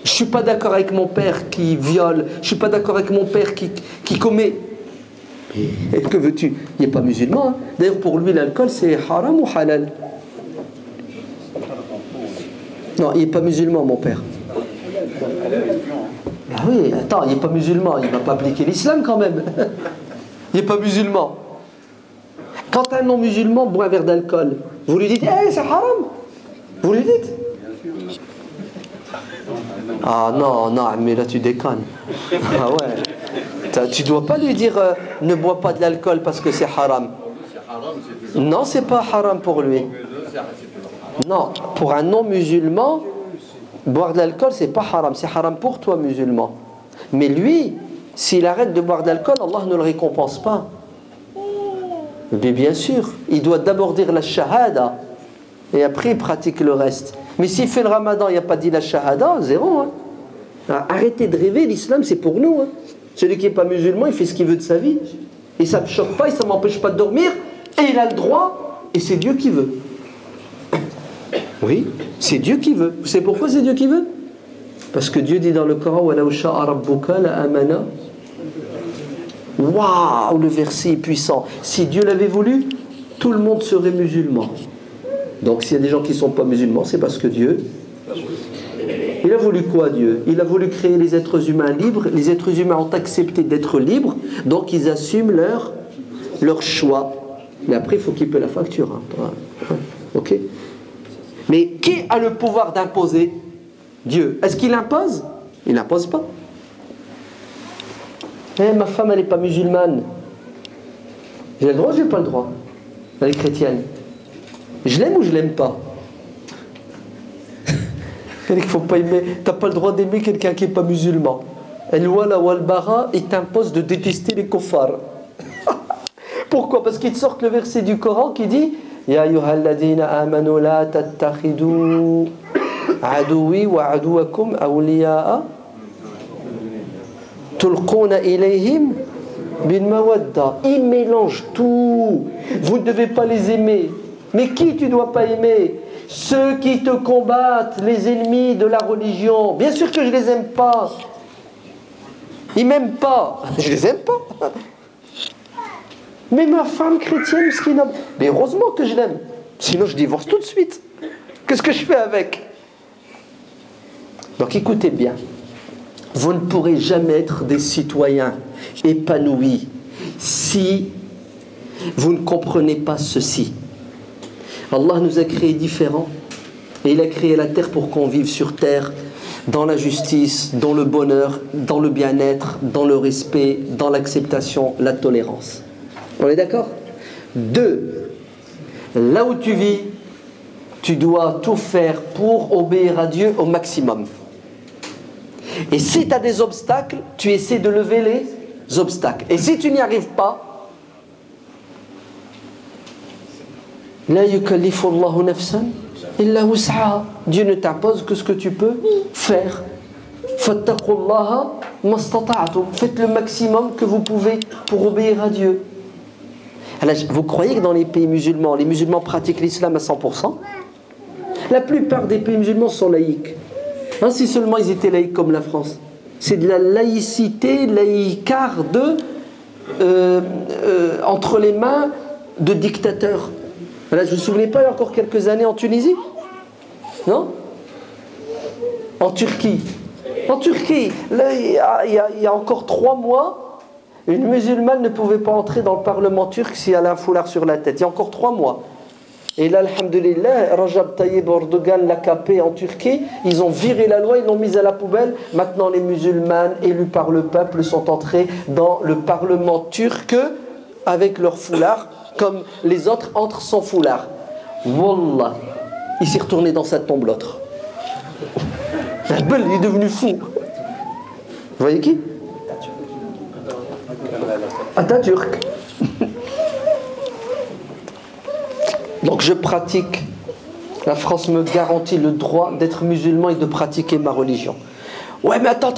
Je ne suis pas d'accord avec mon père qui viole. Je ne suis pas d'accord avec mon père qui commet. Et que veux-tu? Il n'est pas musulman. Hein. D'ailleurs, pour lui, l'alcool, c'est haram ou halal? Non, il n'est pas musulman, mon père. Ah oui, attends, il n'est pas musulman. Il ne va pas appliquer l'islam quand même. Il n'est pas musulman. Quand un non-musulman boit un verre d'alcool, vous lui dites, c'est haram? Vous lui dites? Ah non, mais là tu déconnes. Ah ouais. Tu dois pas lui dire ne bois pas de l'alcool parce que c'est haram. Non, c'est pas haram pour lui. Non, pour un non-musulman, boire de l'alcool c'est pas haram. C'est haram pour toi, musulman. Mais lui, s'il arrête de boire de l'alcool, Allah ne le récompense pas. Mais bien sûr, il doit d'abord dire la shahada et après il pratique le reste. Mais s'il fait le ramadan, il n'y a pas dit la shahada, zéro. Hein. Arrêtez de rêver, l'islam c'est pour nous. Hein. Celui qui n'est pas musulman, il fait ce qu'il veut de sa vie. Et ça ne me choque pas, et ça ne m'empêche pas de dormir. Et il a le droit, et c'est Dieu qui veut. Oui, c'est Dieu qui veut. Vous savez pourquoi c'est Dieu qui veut? Parce que Dieu dit dans le Coran, وَلَوْ شَاءَ رَبُّكَ لَآمَنَ Waouh, le verset est puissant. Si Dieu l'avait voulu, tout le monde serait musulman. Donc s'il y a des gens qui ne sont pas musulmans, c'est parce que Dieu... Il a voulu quoi, Dieu? Il a voulu créer les êtres humains libres. Les êtres humains ont accepté d'être libres, donc ils assument leur choix. Mais après, il faut qu'ils paient la facture. Hein. Ok? Mais qui a le pouvoir d'imposer? Dieu. Est-ce qu'il impose? Il n'impose pas. Ma femme, elle n'est pas musulmane. J'ai le droit ou j'ai pas le droit? Elle est chrétienne. Je l'aime ou je l'aime pas? Il faut pas aimer. T'as pas le droit d'aimer quelqu'un qui n'est pas musulman. El-wala wal-bara, il t'impose de détester les kuffars. Pourquoi? Parce qu'ils te sortent le verset du Coran qui dit Ya ayyuhalladhina amanu la tattakhidou aduwi wa aduwakum awliya'a tulquna ilayhim bin mawadda. Ils mélangent tout. Vous ne devez pas les aimer. Mais qui tu dois pas aimer? Ceux qui te combattent, les ennemis de la religion. Bien sûr que je les aime pas. Ils m'aiment pas. Je les aime pas. Mais ma femme chrétienne, mais heureusement que je l'aime. Sinon je divorce tout de suite. Qu'est-ce que je fais avec? Donc écoutez bien. Vous ne pourrez jamais être des citoyens épanouis si vous ne comprenez pas ceci. Allah nous a créés différents et il a créé la terre pour qu'on vive sur terre dans la justice, dans le bonheur, dans le bien-être, dans le respect, dans l'acceptation, la tolérance. On est d'accord? 2. Là où tu vis, tu dois tout faire pour obéir à Dieu au maximum. Et si tu as des obstacles, tu essaies de lever les obstacles. Et si tu n'y arrives pas, La yukallifu Allahu nafsan illa wus'aha. Dieu ne t'impose que ce que tu peux faire. Fattaqullaha mastata'tum. Faites le maximum que vous pouvez pour obéir à Dieu. Alors, vous croyez que dans les pays musulmans, les musulmans pratiquent l'islam à 100%? La plupart des pays musulmans sont laïcs. Hein, si seulement ils étaient laïcs comme la France. C'est de la laïcité, laïcard entre les mains de dictateurs. Là, je ne me souvenais pas, il y a encore quelques années en Tunisie? Non? En Turquie. En Turquie, là, il y a encore 3 mois, une musulmane ne pouvait pas entrer dans le parlement turc si elle a un foulard sur la tête. Il y a encore 3 mois. Et là, alhamdoulilah, Rajab Tayyip Erdogan l'a capé en Turquie. Ils ont viré la loi, ils l'ont mise à la poubelle. Maintenant, les musulmanes élus par le peuple sont entrés dans le parlement turc avec leur foulard, comme les autres entrent sans foulard. Wallah, il s'est retourné dans sa tombe, l'autre. Il est devenu fou. Vous voyez qui? Atatürk. Donc je pratique. La France me garantit le droit d'être musulman et de pratiquer ma religion. Ouais, mais attends.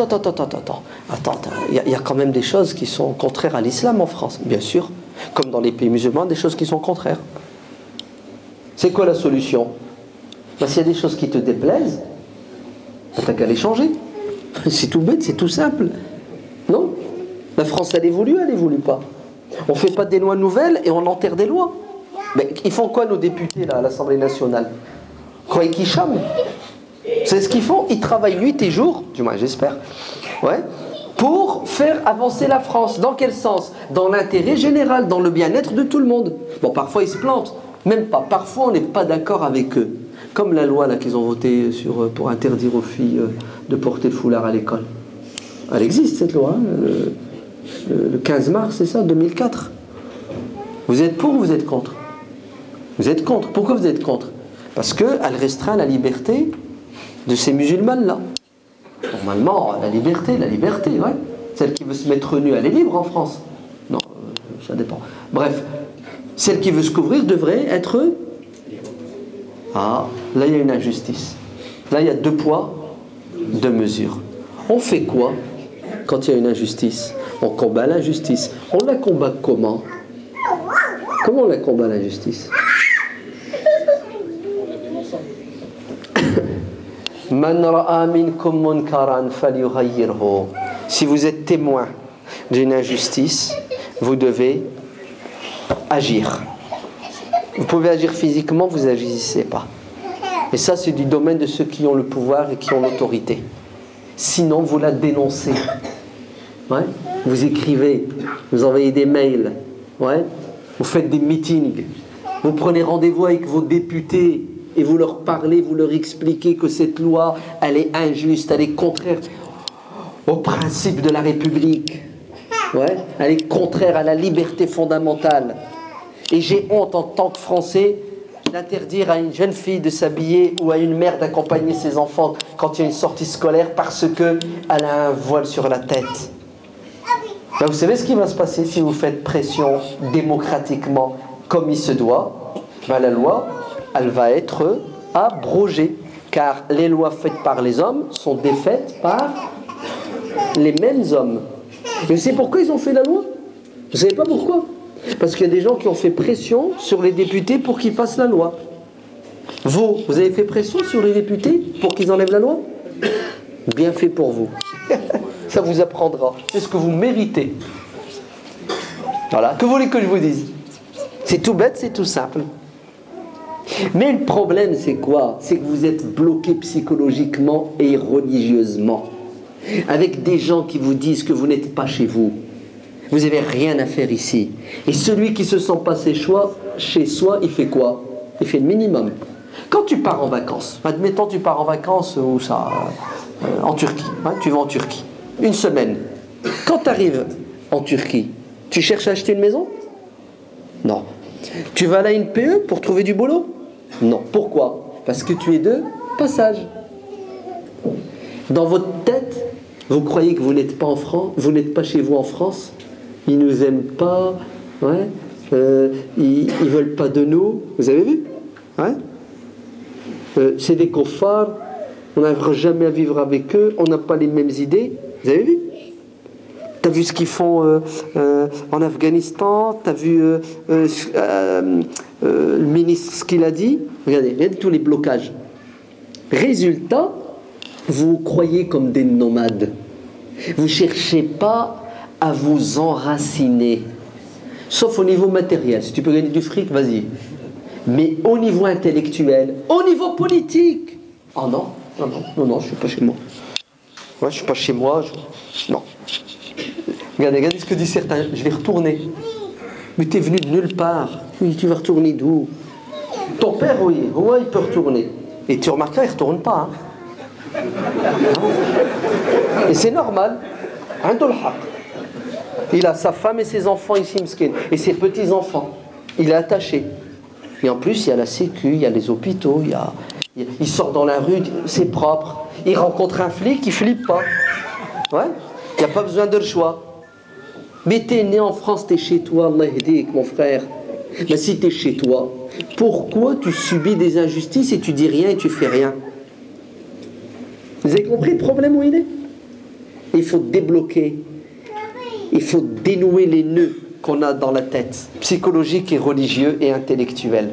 Il y a quand même des choses qui sont contraires à l'islam en France, bien sûr. Comme dans les pays musulmans, des choses qui sont contraires. C'est quoi la solution? S'il y a des choses qui te déplaisent, t'as qu'à les changer. C'est tout bête, c'est tout simple. Non? La France, elle évolue, elle évolue pas. On ne fait pas des lois nouvelles et on enterre des lois. Mais ils font quoi nos députés là, à l'Assemblée nationale? Vous croyez qu'ils chament? C'est ce qu'ils font? Ils travaillent nuit et jour, du moins j'espère, ouais, pour faire avancer la France. Dans quel sens? Dans l'intérêt général, dans le bien-être de tout le monde. Bon, parfois ils se plantent, même pas. Parfois on n'est pas d'accord avec eux. Comme la loi là qu'ils ont votée pour interdire aux filles de porter le foulard à l'école. Elle existe cette loi, hein, le 15 mars, c'est ça, 2004. Vous êtes pour ou vous êtes contre? Vous êtes contre. Pourquoi vous êtes contre? Parce qu'elle restreint la liberté de ces musulmanes-là. Normalement, la liberté, ouais. Celle qui veut se mettre nue, elle est libre en France. Non, ça dépend. Bref, celle qui veut se couvrir devrait être... Ah, là il y a une injustice. Là il y a 2 poids, 2 mesures. On fait quoi quand il y a une injustice? On combat l'injustice. On la combat comment? Comment on la combat l'injustice? Man ra'a minkum munkaran falyughayyirhu. Si vous êtes témoin d'une injustice, vous devez agir. Vous pouvez agir physiquement, vous n'agissez pas. Et ça, c'est du domaine de ceux qui ont le pouvoir et qui ont l'autorité. Sinon, vous la dénoncez. Ouais. Vous écrivez, vous envoyez des mails, ouais. Vous faites des meetings, vous prenez rendez-vous avec vos députés et vous leur parlez, vous leur expliquez que cette loi, elle est injuste, elle est contraire au principe de la République. Ouais. Elle est contraire à la liberté fondamentale. Et j'ai honte en tant que Français d'interdire à une jeune fille de s'habiller ou à une mère d'accompagner ses enfants quand il y a une sortie scolaire parce qu'elle a un voile sur la tête. Ben, vous savez ce qui va se passer si vous faites pression démocratiquement comme il se doit? Ben, la loi, elle va être abrogée. Car les lois faites par les hommes sont défaites par les mêmes hommes. Et vous savez pourquoi ils ont fait la loi? Vous ne savez pas pourquoi? Parce qu'il y a des gens qui ont fait pression sur les députés pour qu'ils fassent la loi. Vous avez fait pression sur les députés pour qu'ils enlèvent la loi? Bien fait pour vous. Ça vous apprendra. C'est ce que vous méritez. Voilà. Que voulez que je vous dise? C'est tout bête, c'est tout simple. Mais le problème, c'est quoi? C'est que vous êtes bloqué psychologiquement et religieusement. Avec des gens qui vous disent que vous n'êtes pas chez vous. Vous n'avez rien à faire ici. Et celui qui se sent pas chez soi, il fait quoi? Il fait le minimum. Quand tu pars en vacances, admettons tu pars en vacances où ça, en Turquie, hein, tu vas en Turquie, une semaine. Quand tu arrives en Turquie, tu cherches à acheter une maison? Non. Tu vas à la NPE pour trouver du boulot? Non. Pourquoi? Parce que tu es de passage. Dans votre tête, vous croyez que vous n'êtes pas en France, vous n'êtes pas chez vous en France? Ils ne nous aiment pas, ouais. Ils ne veulent pas de nous. Vous avez vu, ouais. C'est des koffars, on n'arrivera jamais à vivre avec eux, on n'a pas les mêmes idées. Vous avez vu? Tu as vu ce qu'ils font en Afghanistan? Tu as vu le ministre ce qu'il a dit? Regardez tous les blocages. Résultat, vous croyez comme des nomades. Vous ne cherchez pas à vous enraciner. Sauf au niveau matériel. Si tu peux gagner du fric, vas-y. Mais au niveau intellectuel, au niveau politique. Oh non, non, non, non, non, je ne suis pas chez moi. Ouais, je ne suis pas chez moi. Non. Regardez ce que disent certains. Je vais retourner. Mais tu es venu de nulle part. Oui, tu vas retourner d'où? Ton père, oui, ouais, il peut retourner. Et tu remarqueras, il ne retourne pas. Hein. Et c'est normal. Il a sa femme et ses enfants ici, Mskin, et ses petits-enfants. Il est attaché. Et en plus, il y a la sécu, il y a les hôpitaux, il sort dans la rue, c'est propre. Il rencontre un flic, il ne flippe pas. Ouais. Il n'y a pas besoin de le choix. Mais tu es né en France, tu es chez toi, Allah yahdik, mon frère. Mais si tu es chez toi, pourquoi tu subis des injustices et tu dis rien et tu fais rien? Vous avez compris le problème où il est? Il faut débloquer. Il faut dénouer les nœuds qu'on a dans la tête, psychologiques et religieux et intellectuels.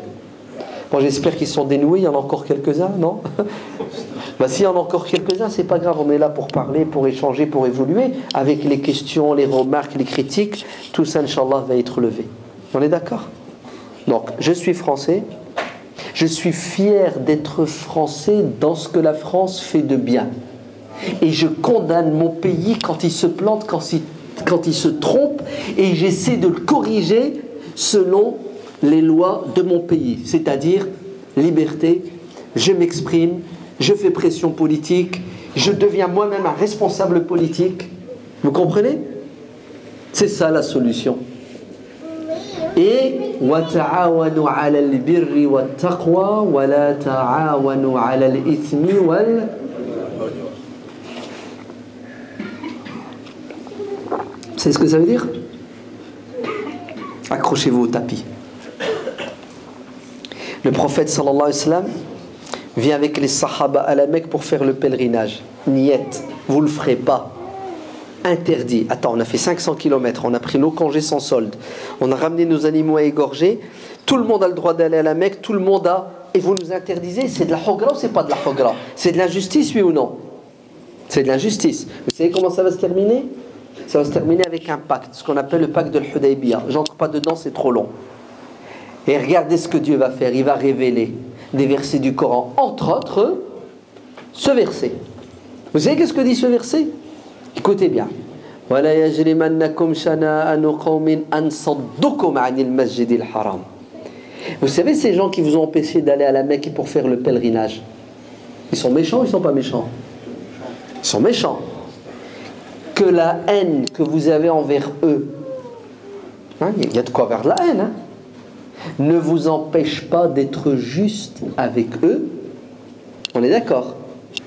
Bon, j'espère qu'ils sont dénoués. Il y en a encore quelques-uns, non? Bah, s'il y en a encore quelques-uns, c'est pas grave. On est là pour parler, pour échanger, pour évoluer. Avec les questions, les remarques, les critiques, tout ça, Inch'Allah, va être levé. On est d'accord? Donc, je suis français. Je suis fier d'être français dans ce que la France fait de bien. Et je condamne mon pays quand il se plante, quand il se trompe, et j'essaie de le corriger selon les lois de mon pays. C'est-à-dire, liberté, je m'exprime, je fais pression politique, je deviens moi-même un responsable politique. Vous comprenez? C'est ça la solution. Et وَتَعَاوَنُوا عَلَى الْبِرِّ وَالتَّقْوَى وَلَا تَعَاوَنُوا عَلَى الْإِثْمِ وَال... C'est ce que ça veut dire? Accrochez-vous au tapis. Le prophète sallallahu alayhi wa sallam vient avec les sahaba à la Mecque pour faire le pèlerinage. Niet, vous le ferez pas. Interdit. Attends, on a fait 500 km, on a pris nos congés sans solde, on a ramené nos animaux à égorger, tout le monde a le droit d'aller à la Mecque, tout le monde a... Et vous nous interdisez, c'est de la hogra ou c'est pas de la hogra? C'est de l'injustice, oui ou non? C'est de l'injustice. Vous savez comment ça va se terminer? Ça va se terminer avec un pacte, ce qu'on appelle le pacte de l'Hudaybiyah. J'entre pas dedans, c'est trop long. Et regardez ce que Dieu va faire. Il va révéler des versets du Coran, entre autres, ce verset. Vous savez qu'est-ce que dit ce verset? Écoutez bien. وَلَا يَجْرِمَنَّكُمْ شَنَآنُ قَوْمٍ أَنْ صَدُّوكُمْ عَنِ الْمَسْجِدِ الْحَرَامِ. Vous savez, ces gens qui vous ont empêché d'aller à la Mecque pour faire le pèlerinage, ils sont méchants ou ils sont pas méchants? Ils sont méchants. Que la haine que vous avez envers eux, hein, il y a de quoi avoir de la haine, hein, ne vous empêche pas d'être juste avec eux. On est d'accord?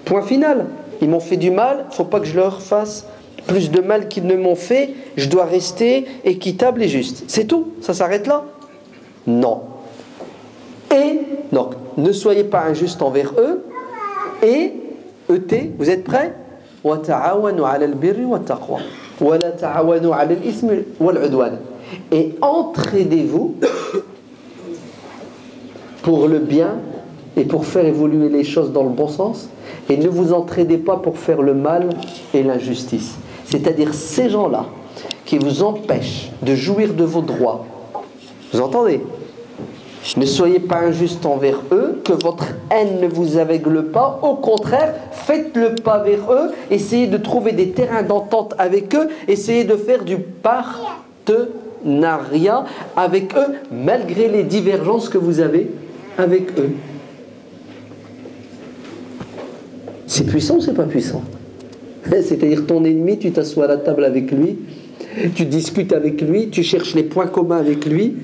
Point final. Ils m'ont fait du mal, il ne faut pas que je leur fasse plus de mal qu'ils ne m'ont fait. Je dois rester équitable et juste. C'est tout? Ça s'arrête là? Non. Et, donc, ne soyez pas injuste envers eux. Et, ET, vous êtes prêts? وَتَعَاوَنُوا عَلَى الْبِرِّ وَالتَّقْوَى وَلَا تَعَاوَنُوا عَلَى الْإِثْمِ وَالْعُدْوَانِ. Et entraidez-vous pour le bien et pour faire évoluer les choses dans le bon sens, et ne vous entraidez pas pour faire le mal et l'injustice. C'est-à-dire ces gens-là qui vous empêchent de jouir de vos droits. Vous entendez? Ne soyez pas injuste envers eux, que votre haine ne vous aveugle pas. Au contraire, faites le pas vers eux, essayez de trouver des terrains d'entente avec eux, essayez de faire du partenariat avec eux, malgré les divergences que vous avez avec eux. C'est puissant ou c'est pas puissant? C'est-à-dire ton ennemi, tu t'assois à la table avec lui, tu discutes avec lui, tu cherches les points communs avec lui,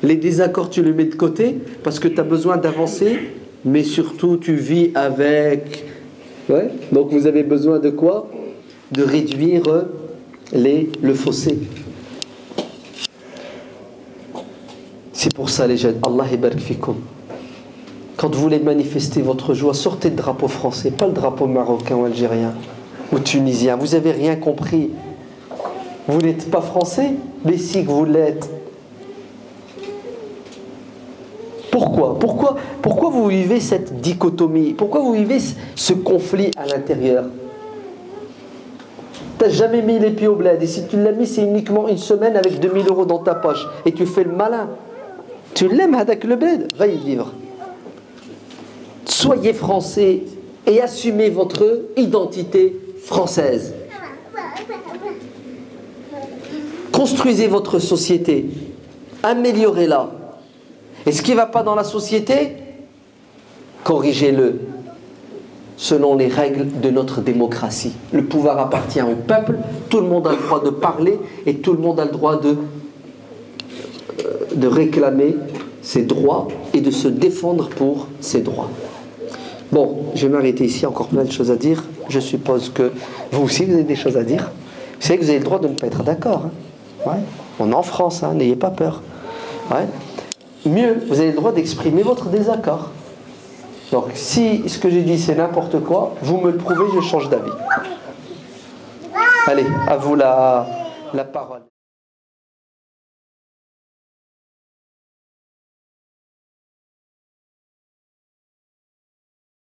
les désaccords tu les mets de côté parce que tu as besoin d'avancer, mais surtout tu vis avec. Ouais. Donc vous avez besoin de quoi? De réduire le fossé. C'est pour ça les jeunes, Allah yabarak fikum. Quand vous voulez manifester votre joie, sortez le drapeau français, pas le drapeau marocain ou algérien ou tunisien. Vous n'avez rien compris. Vous n'êtes pas français, mais si que vous l'êtes. Pourquoi vous vivez cette dichotomie? Pourquoi vous vivez ce conflit à l'intérieur? Tu n'as jamais mis les pieds au bled, et si tu l'as mis, c'est uniquement une semaine avec 2000 € dans ta poche, et tu fais le malin. Tu l'aimes, Hadak le bled, va y vivre. Soyez français et assumez votre identité française. Construisez votre société, améliorez-la. Et ce qui ne va pas dans la société, corrigez-le selon les règles de notre démocratie. Le pouvoir appartient au peuple, tout le monde a le droit de parler et tout le monde a le droit de réclamer ses droits et de se défendre pour ses droits. Bon, je vais m'arrêter ici, encore plein de choses à dire. Je suppose que vous aussi, vous avez des choses à dire. Vous savez que vous avez le droit de ne pas être d'accord. Hein. Ouais. On est en France, hein, n'ayez pas peur. Ouais. Mieux, vous avez le droit d'exprimer votre désaccord. Donc, si ce que j'ai dit c'est n'importe quoi, vous me le prouvez, je change d'avis. Allez, à vous la parole.